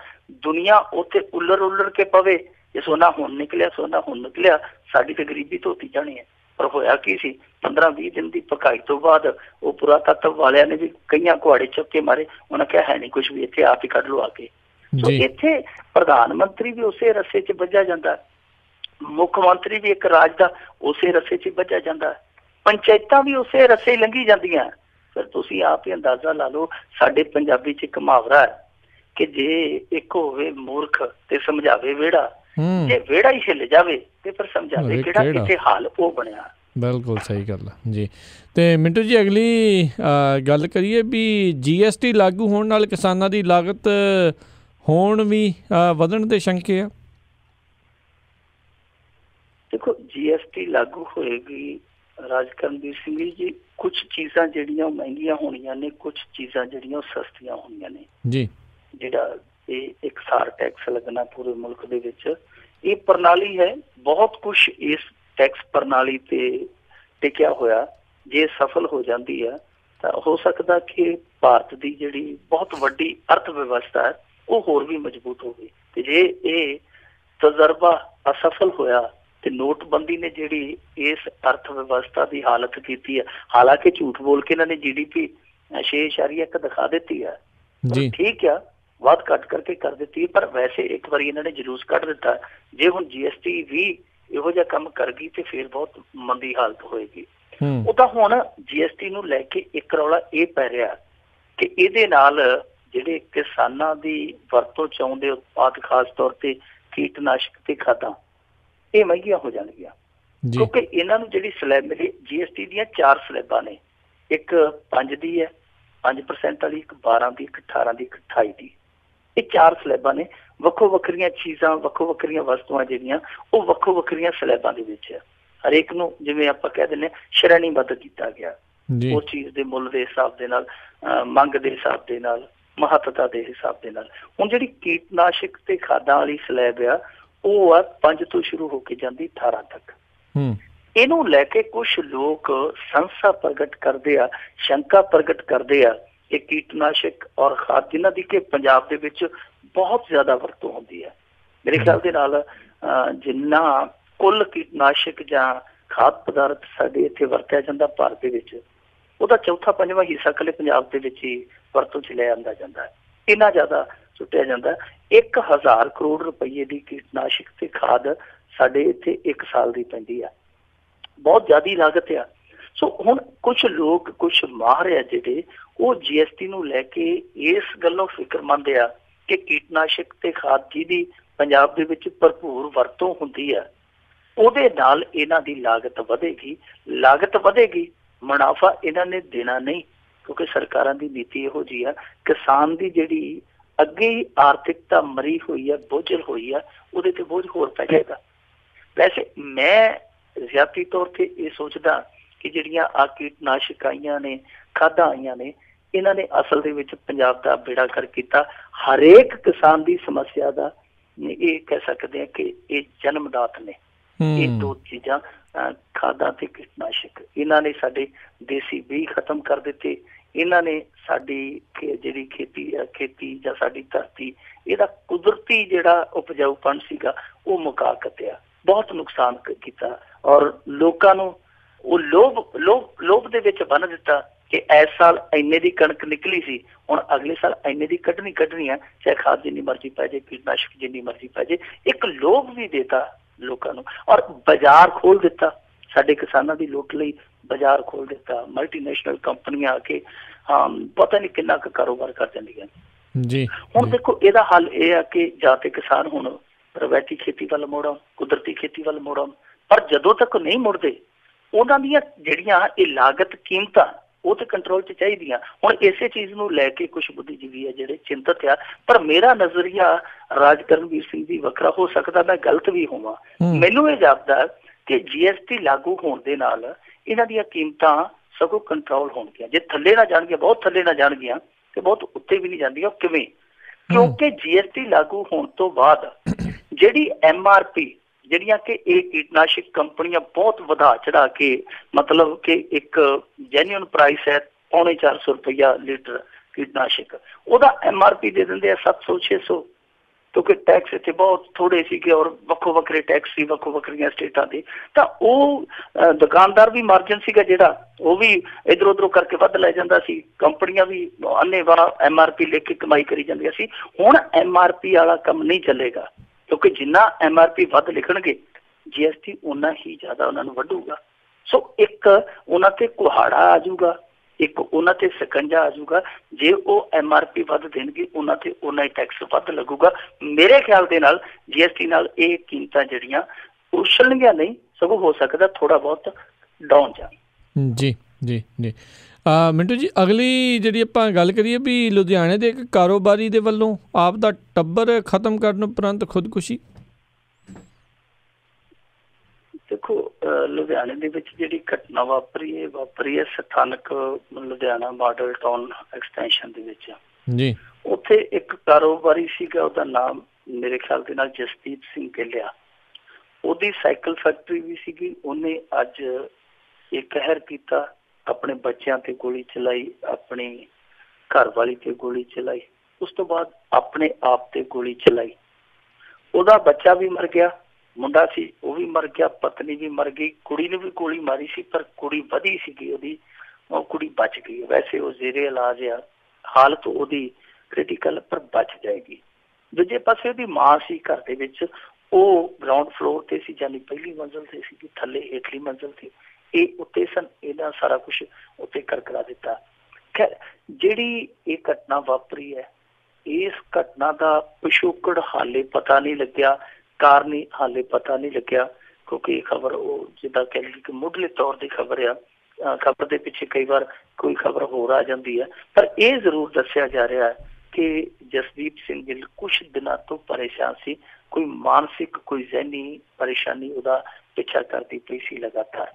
B: ਦੁਨੀਆ ਉੱਥੇ ਉੱਲਰ ਕੇ ਪਵੇ, ਇਹ ਸੋਨਾ ਹੁਣ ਨਿਕਲਿਆ, ਸੋਨਾ ਹੁਣ ਨਿਕਲਿਆ, ਸਾਡੀ ਤੇ ਗਰੀਬੀ ਧੋਤੀ ਜਾਣੀ ਹੈ। पर होया की सी 15-20 दिन की पकाई तो बाद वो पुरातत्व वालियां ने भी कई कुहाड़े चुक के मारे, उन्हें कहा है नहीं कुछ भी, इत्थे आप ही कढ लो आके। सो इत्थे प्रधानमंत्री भी उसे रस्से च वज्या जांदा, मुख मंत्री भी एक राज का उसे रस्से च वज्या जांदा, पंचायतां भी उसे रस्से लंघी जांदियां। फिर तुसीं आप ही अंदाजा ला लो, साडे पंजाबी च एक मुहावरा है कि जे एक होवे मूर्ख ते समझावे वेड़ा, जे वेड़ा ही हिल जावे ते फिर समझावे किहड़ा, इत्थे हाल वो बनया।
A: बिल्कुल सही गल है जी। तो मिंटू जी अगली गल करिए भी GST लागू होने नाल किसानां दी लागत होण भी वधण दे शंके आ।
B: देखो GST लागू होएगी राजकरणवीर सिंह जी, कुछ चीज़ां जिहड़ियां महंगियां होणियां ने, कुछ चीज़ां जिहड़ियां सस्तियां होणियां ने जी। जिहड़ा ये एक सार टैक्स लगना पूरे मुल्क दे विच, ये प्रणाली है, बहुत कुछ इस टैक्स प्रणाली ते टिकिया होया, जे सफल हो जाती है तो हो सकता कि भारत की जिहड़ी बहुत वड्डी अर्थव्यवस्था है वो होर भी मजबूत होगी। ते जे ये तजर्बा असफल होया ते नोटबंदी ने जिहड़ी इस अर्थव्यवस्था की हालत की है, हालांकि झूठ बोल के इन्होंने GDP 6.1 दिखा दी है, ठीक है वाद कट करके कर दी है, पर वैसे एक बार इन्होंने जलूस कढ़ दिता, जे हुण GST भी इहो जिहा काम कर गई तो फिर बहुत मंदी हालत होएगी। उदा हुण GST नूं लैके एक रौला ये पै रहा कि इहदे नाल जिहड़े किसानां दी वरतों च आउंदे उत्पाद, खास तौर ते कीटनाशक ते खादां, ये महंगियां हो जाणगियां, क्योंकि इन्हां नूं जिहड़ी स्लैब मिली GST दीयां 4 स्लैबां ने, एक 5 दी है 5% वाली, एक 12 दी, एक 18 दी, एक 28 दी। ये 4 स्लैबां ने, वक्खो वक्खरियां चीज़ां, वक्खो वक्खरियां वस्तुआं जिहड़ियां वो वक्खो वक्खरियां स्लैबां दे विच है। हरेक नूं जिवें आपां कह दिंदे श्रेणीबद्ध कीता गया, उस चीज़ दे मुੱਲ दे हिसाब दे नाल, मंग दे हिसाब दे नाल, महत्ता दे हिसाब दे नाल। हुण जिहड़ी कीटनाशक ते खादां वाली स्लैब आ वो आ 5 तो शुरू होके जांदी 18 तक। इहनूं लैके कुछ लोग संशय प्रगट करदे आ, शंका प्रगट करदे आ कि कीटनाशक और खाद जिन्हां दी कि पंजाब दे विच बहुत ज्यादा वरतों होंदी है। मेरे ख्याल दे नाल जिन्ना कुल कीटनाशक जां खाद पदार्थ साडे इत्थे वरतिया जांदा भारत दे विच, ਉਹਦਾ चौथा पंजवां हिस्सा कले पंजाब ਦੇ ਵਿੱਚ ਹੀ ਵਰਤੋਂ 'ਚ ਲੈ ਆਂਦਾ ਜਾਂਦਾ ਹੈ। ਇੰਨਾ ਜ਼ਿਆਦਾ ਸੁੱਟਿਆ ਜਾਂਦਾ। 1000 ਕਰੋੜ ਰੁਪਏ ਦੀ ਕੀਟਨਾਸ਼ਕ ਤੇ ਖਾਦ ਸਾਡੇ ਇੱਥੇ 1 ਸਾਲ ਦੀ ਪੈਂਦੀ ਆ, ਬਹੁਤ ਜ਼ਿਆਦਾ ਲਾਗਤ ਆ। ਸੋ ਹੁਣ ਕੁਝ ਲੋਕ, ਕੁਝ ਮਾਹਰ ਆ ਜਿਹੜੇ ਉਹ GST ਨੂੰ ਲੈ ਕੇ ਇਸ ਗੱਲੋਂ ਫਿਕਰਮੰਦ ਆ ਕਿ ਕੀਟਨਾਸ਼ਕ ਤੇ ਖਾਦ ਜਿਹਦੀ ਪੰਜਾਬ ਦੇ ਵਿੱਚ ਭਰਪੂਰ ਵਰਤੋਂ ਹੁੰਦੀ ਆ ਉਹਦੇ ਨਾਲ ਇਹਨਾਂ ਦੀ ਲਾਗਤ ਵਧੇਗੀ, ਮੁਨਾਫਾ ਇਹਨਾਂ ਨੇ ਦੇਣਾ ਨਹੀਂ, ਕਿਉਂਕਿ ਸਰਕਾਰਾਂ ਦੀ ਨੀਤੀ ਇਹੋ ਜਿਹੀ ਆ ਕਿਸਾਨ ਦੀ ਜਿਹੜੀ ਅੱਗੇ ਹੀ ਆਰਥਿਕਤਾ ਮਰੀ ਹੋਈ ਆ, ਬੋਝਲ ਹੋਈ ਆ, ਉਹਦੇ ਤੇ ਬੋਝ ਹੋਰ ਪੈ ਜਾਏਗਾ। ਵੈਸੇ ਮੈਂ ਜ਼ਿਆਤੀ ਤੌਰ ਤੇ ਇਹ ਸੋਚਦਾ ਕਿ ਜਿਹੜੀਆਂ ਆ ਕੀਟਨਾਸ਼ਕ ਆਈਆਂ ਨੇ, ਖਾਦਾਂ ਆਈਆਂ ਨੇ, ਇਹਨਾਂ ਨੇ ਅਸਲ ਦੇ ਵਿੱਚ ਪੰਜਾਬ ਦਾ ਬੇੜਾ ਕਰ ਕੀਤਾ। ਹਰੇਕ ਕਿਸਾਨ ਦੀ ਸਮੱਸਿਆ ਦਾ ਇਹ ਕਹਿ ਸਕਦੇ ਆ ਕਿ ਇਹ ਜਨਮਦਾਤ ਨੇ। ਇਹ ਦੋ ਚੀਜ਼ਾਂ ਖਾਦਾਂ ਤੇ ਕੀਟਨਾਸ਼ਕ, ਇਹਨਾਂ ਨੇ ਸਾਡੇ ਦੇਸੀ ਬੀਜ ਖਤਮ ਕਰ ਦਿੱਤੇ। ਇਹਨਾਂ ਨੇ ਸਾਡੀ ਜਿਹੜੀ ਖੇਤੀ ਜਾਂ ਸਾਡੀ ਧਰਤੀ, ਇਹਦਾ ਕੁਦਰਤੀ ਜਿਹੜਾ ਉਪਜਾਊਪਣ ਸੀਗਾ ਉਹ ਮੁਕਾ ਕੱਟਿਆ, ਬਹੁਤ ਨੁਕਸਾਨ ਕੀਤਾ। ਔਰ ਲੋਕਾਂ ਨੂੰ ਉਹ ਲੋਭ ਦੇ ਵਿੱਚ ਬੰਨ੍ਹ ਦਿੱਤਾ ਕਿ ਇਸ ਸਾਲ ਇੰਨੇ ਦੀ ਕਣਕ ਨਿਕਲੀ ਸੀ, ਹੁਣ ਅਗਲੇ ਸਾਲ ਇੰਨੇ ਦੀ ਕੱਢਣੀ ਹੈ, ਚਾਹੇ ਖਾਦ ਜਿੰਨੀ ਮਰਜ਼ੀ ਪੈ ਜਾਏ, ਕੀਟਨਾਸ਼ਕ ਜਿੰਨੀ ਮਰਜ਼ੀ ਪੈ ਜਾਏ। ਇੱਕ ਲੋਭ ਵੀ ਦੇਤਾ ਲੋਕਾਂ ਨੂੰ, ਔਰ ਬਾਜ਼ਾਰ ਖੋਲ ਦਿੱਤਾ। ਸਾਡੇ ਕਿਸਾਨਾਂ ਦੀ ਲੁੱਟ ਲਈ ਬਾਜ਼ਾਰ ਖੋਲ ਦਿੱਤਾ। ਮਲਟੀਨੈਸ਼ਨਲ ਕੰਪਨੀਆਂ ਆ ਕੇ ਪਤਾ ਨਹੀਂ ਕਿੰਨਾ ਕੁ ਕਾਰੋਬਾਰ ਕਰ ਜਾਂਦੀਆਂ ਜੀ। ਹੁਣ ਦੇਖੋ ਇਹਦਾ ਹੱਲ ਇਹ ਆ ਕਿ ਜਾਂ ਤੇ ਕਿਸਾਨ ਹੁਣ ਰਵਾਇਤੀ ਖੇਤੀ ਵੱਲ ਮੁੜਨ, ਕੁਦਰਤੀ ਖੇਤੀ ਵੱਲ ਮੁੜਨ, ਪਰ ਜਦੋਂ ਤੱਕ ਨਹੀਂ ਮੁੜਦੇ ਉਹਨਾਂ ਦੀਆਂ ਜਿਹੜੀਆਂ ਇਹ ਲਾਗਤ ਕੀਮਤਾਂ ਉਹ ਤੇ ਕੰਟਰੋਲ 'ਚ ਚਾਹੀਦੀਆਂ। ਹੁਣ ਇਸੇ ਚੀਜ਼ ਨੂੰ ਲੈ ਕੇ ਕੁਛ ਬੁੱਧੀਜੀਵੀ ਆ ਜਿਹੜੇ ਚਿੰਤਤ ਆ, ਪਰ ਮੇਰਾ ਨਜ਼ਰੀਆ ਰਾਜਕਰਨਵੀਰ ਸਿੰਘ ਜੀ ਵੱਖਰਾ ਹੋ ਸਕਦਾ, ਮੈਂ ਗਲਤ ਵੀ ਹੋਵਾਂ। ਮੈਨੂੰ ਇਹ ਜਾਪਦਾ ਕਿ GST ਲਾਗੂ ਹੋਣ ਦੇ ਨਾਲ ਇਹਨਾਂ ਦੀਆਂ ਕੀਮਤਾਂ ਸਗੋਂ ਕੰਟਰੋਲ ਹੋਣਗੀਆਂ। ਜੇ ਥੱਲੇ ਨਾ ਜਾਣਗੀਆਂ, ਬਹੁਤ ਥੱਲੇ ਨਾ ਜਾਣਗੀਆਂ ਤੇ ਬਹੁਤ ਉੱਤੇ ਵੀ ਨਹੀਂ ਜਾਂਦੀਆਂ। ਕਿਵੇਂ? ਕਿਉਂਕਿ GST ਲਾਗੂ ਹੋਣ ਤੋਂ ਬਾਅਦ ਜਿਹੜੀ MRP, ਜਿਹੜੀਆਂ ਕਿ ਇਹ ਕੀਟਨਾਸ਼ਕ ਕੰਪਨੀਆਂ ਬਹੁਤ ਵਧਾ ਚੜਾ ਕੇ, ਮਤਲਬ ਕਿ ਇੱਕ ਜੈਨੂਅਨ ਪ੍ਰਾਈਸ ਹੈ 450 ਰੁਪਇਆ ਲੀਟਰ ਕੀਟਨਾਸ਼ਕ, ਉਹਦਾ MRP ਦੇ ਦਿੰਦੇ ਆ 700-600। ਕਿਉਂਕਿ ਟੈਕਸ ਇੱਥੇ ਬਹੁਤ ਥੋੜ੍ਹੇ ਸੀਗੇ ਔਰ ਵੱਖੋ ਵੱਖਰੇ ਟੈਕਸ ਸੀ ਵੱਖੋ ਵੱਖਰੀਆਂ ਸਟੇਟਾਂ ਦੇ, ਤਾਂ ਉਹ ਦੁਕਾਨਦਾਰ ਵੀ ਮਾਰਜਨ ਸੀਗਾ ਜਿਹੜਾ ਉਹ ਵੀ ਇੱਧਰ ਉੱਧਰੋਂ ਕਰਕੇ ਵੱਧ ਲੈ ਜਾਂਦਾ ਸੀ, ਕੰਪਨੀਆਂ ਵੀ ਅੰਨ੍ਹੇਵਾਹ MRP ਲੈ ਕੇ ਕਮਾਈ ਕਰੀ ਜਾਂਦੀਆਂ ਸੀ। ਹੁਣ MRP ਵਾਲਾ ਕੰਮ ਨਹੀਂ ਚੱਲੇਗਾ, ਕਿਉਂਕਿ ਜਿੰਨਾ MRP ਵੱਧ ਲਿਖਣਗੇ GST ਓਨਾ ਹੀ ਜ਼ਿਆਦਾ ਉਹਨਾਂ ਨੂੰ ਵੱਢੂਗਾ। ਸੋ ਇੱਕ ਉਹਨਾਂ ਤੇ ਕੁਹਾੜਾ ਆ ਜਾਊਗਾ, ਇੱਕ ਉਹਨਾਂ ਤੇ ਸਕੰਜਾ ਆ ਜਾਊਗਾ। ਜੇ ਉਹ MRP ਵੱਧ ਦੇਣਗੇ ਉਹਨਾਂ ਤੇ ਉਹਨਾਂ ਹੀ ਟੈਕਸ ਵੱਧ ਲੱਗੂਗਾ। ਮੇਰੇ ਖਿਆਲ ਦੇ ਨਾਲ GST ਨਾਲ ਇਹ ਕੀਮਤਾਂ ਜਿਹੜੀਆਂ ਉਛਲਣਗੀਆਂ ਨਹੀਂ, ਸਗੋਂ ਹੋ ਸਕਦਾ ਥੋੜ੍ਹਾ ਬਹੁਤ ਡਾਊਨ ਜਾਣ।
A: ਜੀ ਜੀ ਜੀ ਮਿੰਟੂ ਜੀ, ਅਗਲੀ ਜਿਹੜੀ ਆਪਾਂ ਗੱਲ ਕਰੀਏ ਵੀ ਲੁਧਿਆਣੇ ਦੇ ਇੱਕ ਕਾਰੋਬਾਰੀ ਦੇ ਵੱਲੋਂ ਆਪ ਦਾ ਟੱਬਰ ਖਤਮ ਕਰਨ ਉਪਰੰਤ ਖੁਦਕੁਸ਼ੀ।
B: ਦੇਖੋ, ਲੁਧਿਆਣੇ ਦੇ ਵਿੱਚ ਜਿਹੜੀ ਘਟਨਾ ਵਾਪਰੀ ਹੈ ਸਥਾਨਕ ਲੁਧਿਆਣਾ ਮਾਡਲ ਟਾਊਨ ਐਕਸਟੈਂਸ਼ਨ ਦੇ ਵਿੱਚ
A: ਜੀ।
B: ਉੱਥੇ ਇੱਕ ਕਾਰੋਬਾਰੀ ਸੀਗਾ, ਉਹਦਾ ਨਾਮ ਮੇਰੇ ਖਿਆਲ ਦੇ ਨਾਲ ਜਸਦੀਪ ਸਿੰਘ ਕਹਿਲਿਆ। ਉਹਦੀ ਸਾਈਕਲ ਫੈਕਟਰੀ ਵੀ ਸੀਗੀ। ਉਹਨੇ ਅੱਜ ਇਹ ਕਹਿਰ ਕੀਤਾ, ਆਪਣੇ ਬੱਚਿਆਂ ਤੇ ਗੋਲੀ ਚਲਾਈ, ਆਪਣੀ ਘਰਵਾਲੀ ਤੇ ਗੋਲੀ ਚਲਾਈ, ਉਸ ਤੋਂ ਬਾਅਦ ਆਪਣੇ ਆਪ ਤੇ ਗੋਲੀ ਚਲਾਈ। ਉਹਦਾ ਬੱਚਾ ਵੀ ਮਰ ਗਿਆ, ਮੁੰਡਾ ਸੀ ਉਹ ਵੀ ਮਰ ਗਿਆ, ਪਤਨੀ ਵੀ ਮਰ ਗਈ, ਕੁੜੀ ਨੇ ਵੀ ਗੋਲੀ ਮਾਰੀ ਸੀ ਪਰ ਕੁੜੀ ਵਧੀ ਸੀਗੀ ਉਹਦੀ, ਉਹ ਕੁੜੀ ਬਚ ਗਈ। ਵੈਸੇ ਉਹ ਜ਼ੇਰੇ ਇਲਾਜ ਆ, ਹਾਲਤ ਉਹਦੀ ਕ੍ਰਿਟੀਕਲ ਪਰ ਬਚ ਜਾਏਗੀ। ਦੂਜੇ ਪਾਸੇ ਉਹਦੀ ਮਾਂ ਸੀ ਘਰ ਦੇ ਵਿੱਚ, ਉਹ ਗਰਾਊਂਡ ਫਲੋਰ ਤੇ ਸੀ, ਯਾਨੀ ਪਹਿਲੀ ਮੰਜ਼ਿਲ ਤੇ ਸੀਗੀ, ਥੱਲੇ ਹੇਠਲੀ ਮੰਜ਼ਿਲ ਤੇ ਇਹ ਉੱਤੇ ਸਨ। ਇਹਦਾ ਸਾਰਾ ਕੁਛ ਉੱਤੇ ਕਰਕਰਾ ਦਿੱਤਾ। ਖੈਰ, ਜਿਹੜੀ ਇਹ ਘਟਨਾ ਵਾਪਰੀ ਹੈ, ਇਸ ਘਟਨਾ ਦਾ ਪਿਛੋਕੜ ਹਾਲੇ ਪਤਾ ਨਹੀਂ ਲੱਗਿਆ, ਕਾਰਨ ਹੀ ਹਾਲੇ ਪਤਾ ਨਹੀਂ ਲੱਗਿਆ, ਕਿਉਂਕਿ ਇਹ ਖਬਰ ਉਹ ਜਿੱਦਾਂ ਕਹਿ ਲਈਏ ਕਿ ਮੁੱਢਲੇ ਤੌਰ ਦੀ ਖਬਰ ਆ, ਖਬਰ ਦੇ ਪਿੱਛੇ ਕਈ ਵਾਰ ਕੋਈ ਖਬਰ ਹੋਰ ਆ ਜਾਂਦੀ ਹੈ। ਪਰ ਇਹ ਜ਼ਰੂਰ ਦੱਸਿਆ ਜਾ ਰਿਹਾ ਹੈ ਕਿ ਜਸਦੀਪ ਸਿੰਘ ਗਿੱਲ ਕੁਛ ਦਿਨਾਂ ਤੋਂ ਪਰੇਸ਼ਾਨ ਸੀ, ਕੋਈ ਮਾਨਸਿਕ ਕੋਈ ਜ਼ਹਿਨੀ ਪਰੇਸ਼ਾਨੀ ਉਹਦਾ ਪਿੱਛਾ ਕਰਦੀ ਪਈ ਸੀ ਲਗਾਤਾਰ।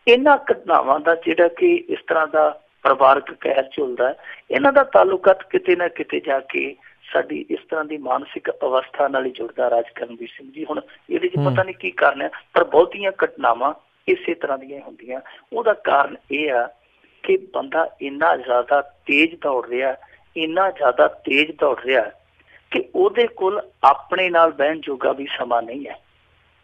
B: ਇਹਨਾਂ ਘਟਨਾਵਾਂ ਦਾ ਜਿਹੜਾ ਕਿ ਇਸ ਤਰ੍ਹਾਂ ਦਾ ਪਰਿਵਾਰਕ ਕਹਿਰ ਝੁਲਦਾ ਹੈ, ਇਹਨਾਂ ਦਾ ਤਾਲੁਕਾਤ ਕਿਤੇ ਨਾ ਕਿਤੇ ਜਾ ਕੇ ਸਾਡੀ ਇਸ ਤਰ੍ਹਾਂ ਦੀ ਮਾਨਸਿਕ ਅਵਸਥਾ ਨਾਲ ਹੀ ਜੁੜਦਾ। ਰਾਜਕਰਨਵੀਰ ਸਿੰਘ ਜੀ, ਹੁਣ ਇਹਦੇ 'ਚ ਪਤਾ ਨਹੀਂ ਕੀ ਕਾਰਨ ਹੈ, ਪਰ ਬਹੁਤੀਆਂ ਘਟਨਾਵਾਂ ਇਸੇ ਤਰ੍ਹਾਂ ਦੀਆਂ ਹੁੰਦੀਆਂ। ਉਹਦਾ ਕਾਰਨ ਇਹ ਆ ਕਿ ਬੰਦਾ ਇੰਨਾ ਜ਼ਿਆਦਾ ਤੇਜ਼ ਦੌੜ ਰਿਹਾ, ਇੰਨਾ ਜ਼ਿਆਦਾ ਤੇਜ਼ ਦੌੜ ਰਿਹਾ ਕਿ ਉਹਦੇ ਕੋਲ ਆਪਣੇ ਨਾਲ ਬਹਿਣ ਜੋਗਾ ਵੀ ਸਮਾਂ ਨਹੀਂ ਹੈ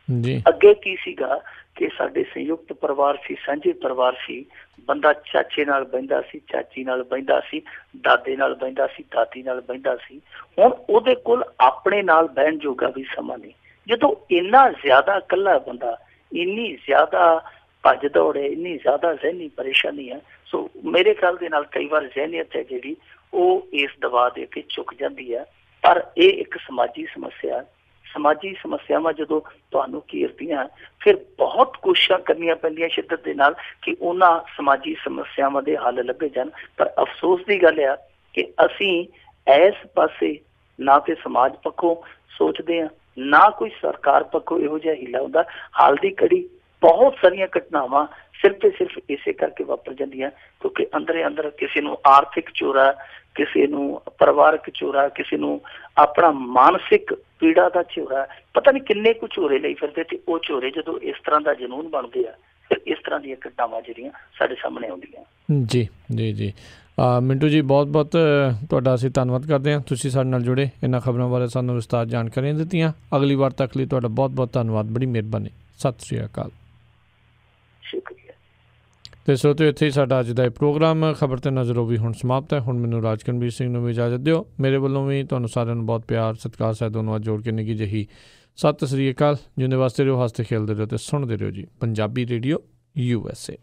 B: ਜੀ। ਅੱਗੇ ਕੀ ਸੀਗਾ ਕਿ ਸਾਡੇ ਸੰਯੁਕਤ ਪਰਿਵਾਰ ਸੀ, ਸਾਂਝੇ ਪਰਿਵਾਰ ਸੀ, ਬੰਦਾ ਚਾਚੇ ਨਾਲ ਬਹਿੰਦਾ ਸੀ, ਚਾਚੀ ਨਾਲ ਬਹਿੰਦਾ ਸੀ, ਦਾਦੇ ਨਾਲ ਬਹਿੰਦਾ ਸੀ, ਦਾਦੀ ਨਾਲ ਬਹਿੰਦਾ ਸੀ। ਹੁਣ ਉਹਦੇ ਕੋਲ ਆਪਣੇ ਨਾਲ ਬਹਿਣ ਜੋਗਾ ਵੀ ਸਮਾਂ ਨਹੀਂ। ਜਦੋਂ ਇੰਨਾ ਜ਼ਿਆਦਾ ਇਕੱਲਾ ਬੰਦਾ, ਇੰਨੀ ਜ਼ਿਆਦਾ ਭੱਜ ਦੌੜ ਹੈ, ਇੰਨੀ ਜ਼ਿਆਦਾ ਜ਼ਹਿਨੀ ਪਰੇਸ਼ਾਨੀ ਹੈ, ਸੋ ਮੇਰੇ ਖਿਆਲ ਦੇ ਨਾਲ ਕਈ ਵਾਰ ਜ਼ਹਿਨੀਅਤ ਹੈ ਜਿਹੜੀ ਉਹ ਇਸ ਦਬਾਅ ਦੇ ਕੇ ਝੁਕ ਜਾਂਦੀ ਹੈ। ਪਰ ਇਹ ਇੱਕ ਸਮਾਜੀ ਸਮੱਸਿਆ, ਸਮਾਜੀ ਸਮੱਸਿਆਵਾਂ ਜਦੋਂ ਤੁਹਾਨੂੰ ਘੇਰਦੀਆਂ ਫਿਰ ਬਹੁਤ ਕੋਸ਼ਿਸ਼ਾਂ ਕਰਨੀਆਂ ਪੈਂਦੀਆਂ ਸ਼ਿੱਦਤ ਦੇ ਨਾਲ ਕਿ ਉਹਨਾਂ ਸਮਾਜੀ ਸਮੱਸਿਆਵਾਂ ਦੇ ਹੱਲ ਲੱਭੇ ਜਾਣ। ਪਰ ਅਫਸੋਸ ਦੀ ਗੱਲ ਆ ਕਿ ਅਸੀਂ ਇਸ ਪਾਸੇ ਨਾ ਤੇ ਸਮਾਜ ਪੱਖੋਂ ਸੋਚਦੇ ਹਾਂ, ਨਾ ਕੋਈ ਸਰਕਾਰ ਪੱਖੋਂ ਇਹੋ ਜਿਹਾ ਹੀਲਾ ਹੁੰਦਾ। ਹਾਲ ਦੀ ਘੜੀ ਬਹੁਤ ਸਾਰੀਆਂ ਘਟਨਾਵਾਂ ਸਿਰਫ ਤੇ ਸਿਰਫ ਇਸੇ ਕਰਕੇ ਵਾਪਰ ਜਾਂਦੀਆਂ ਕਿਉਂਕਿ ਅੰਦਰੇ ਅੰਦਰ ਕਿਸੇ ਨੂੰ ਆਰਥਿਕ ਚੋਰਾ, ਕਿਸੇ ਨੂੰ ਪਰਿਵਾਰਕ ਚੋਰਾ, ਕਿਸੇ ਨੂੰ ਆਪਣਾ ਮਾਨਸਿਕ ਪੀੜਾ ਦਾ ਝੋਰਾ, ਪਤਾ ਨਹੀਂ ਕਿੰਨੇ ਕੁ ਝੋਰੇ ਲਈ ਫਿਰਦੇ। ਤੇ ਉਹ ਝੋਰੇ ਜਦੋਂ ਇਸ ਤਰ੍ਹਾਂ ਦਾ ਜਨੂਨ ਬਣਦੇ ਆ ਫਿਰ ਇਸ ਤਰ੍ਹਾਂ ਦੀਆਂ ਘਟਨਾਵਾਂ ਜਿਹੜੀਆਂ ਸਾਡੇ ਸਾਹਮਣੇ ਆਉਂਦੀਆਂ। ਜੀ
A: ਜੀ ਜੀ ਮਿੰਟੂ ਜੀ, ਬਹੁਤ ਬਹੁਤ ਤੁਹਾਡਾ ਅਸੀਂ ਧੰਨਵਾਦ ਕਰਦੇ ਹਾਂ, ਤੁਸੀਂ ਸਾਡੇ ਨਾਲ ਜੁੜੇ, ਇਹਨਾਂ ਖਬਰਾਂ ਬਾਰੇ ਸਾਨੂੰ ਵਿਸਤਾਰ ਜਾਣਕਾਰੀਆਂ ਦਿੱਤੀਆਂ। ਅਗਲੀ ਵਾਰ ਤੱਕ ਲਈ ਤੁਹਾਡਾ ਬਹੁਤ ਬਹੁਤ ਧੰਨਵਾਦ, ਬੜੀ ਮਿਹਰਬਾਨੀ। ਸਤਿ ਸ਼੍ਰੀ ਅਕਾਲ।
B: ਸ਼ੁਕਰੀਆ।
A: ਅਤੇ ਸਰੋਤਿਓ, ਇੱਥੇ ਹੀ ਸਾਡਾ ਅੱਜ ਦਾ ਇਹ ਪ੍ਰੋਗਰਾਮ ਖਬਰ 'ਤੇ ਨਜ਼ਰ ਉਹ ਵੀ ਹੁਣ ਸਮਾਪਤ ਹੈ। ਹੁਣ ਮੈਨੂੰ ਰਾਜਕਰਨਵੀਰ ਸਿੰਘ ਨੂੰ ਵੀ ਇਜਾਜ਼ਤ ਦਿਓ। ਮੇਰੇ ਵੱਲੋਂ ਵੀ ਤੁਹਾਨੂੰ ਸਾਰਿਆਂ ਨੂੰ ਬਹੁਤ ਪਿਆਰ ਸਤਿਕਾਰ ਸਾਹਿਬ ਦੋਨੋਂ ਜੋੜ ਕੇ ਨਿੱਘੀ ਜਿਹੀ ਸਤਿ ਸ਼੍ਰੀ ਅਕਾਲ। ਜਿਉਂਦੇ ਵਾਸਤੇ ਰਹੋ, ਹੱਸਦੇ ਖੇਲਦੇ ਰਹੋ ਅਤੇ ਸੁਣਦੇ ਰਹੋ ਜੀ ਪੰਜਾਬੀ ਰੇਡੀਓ USA।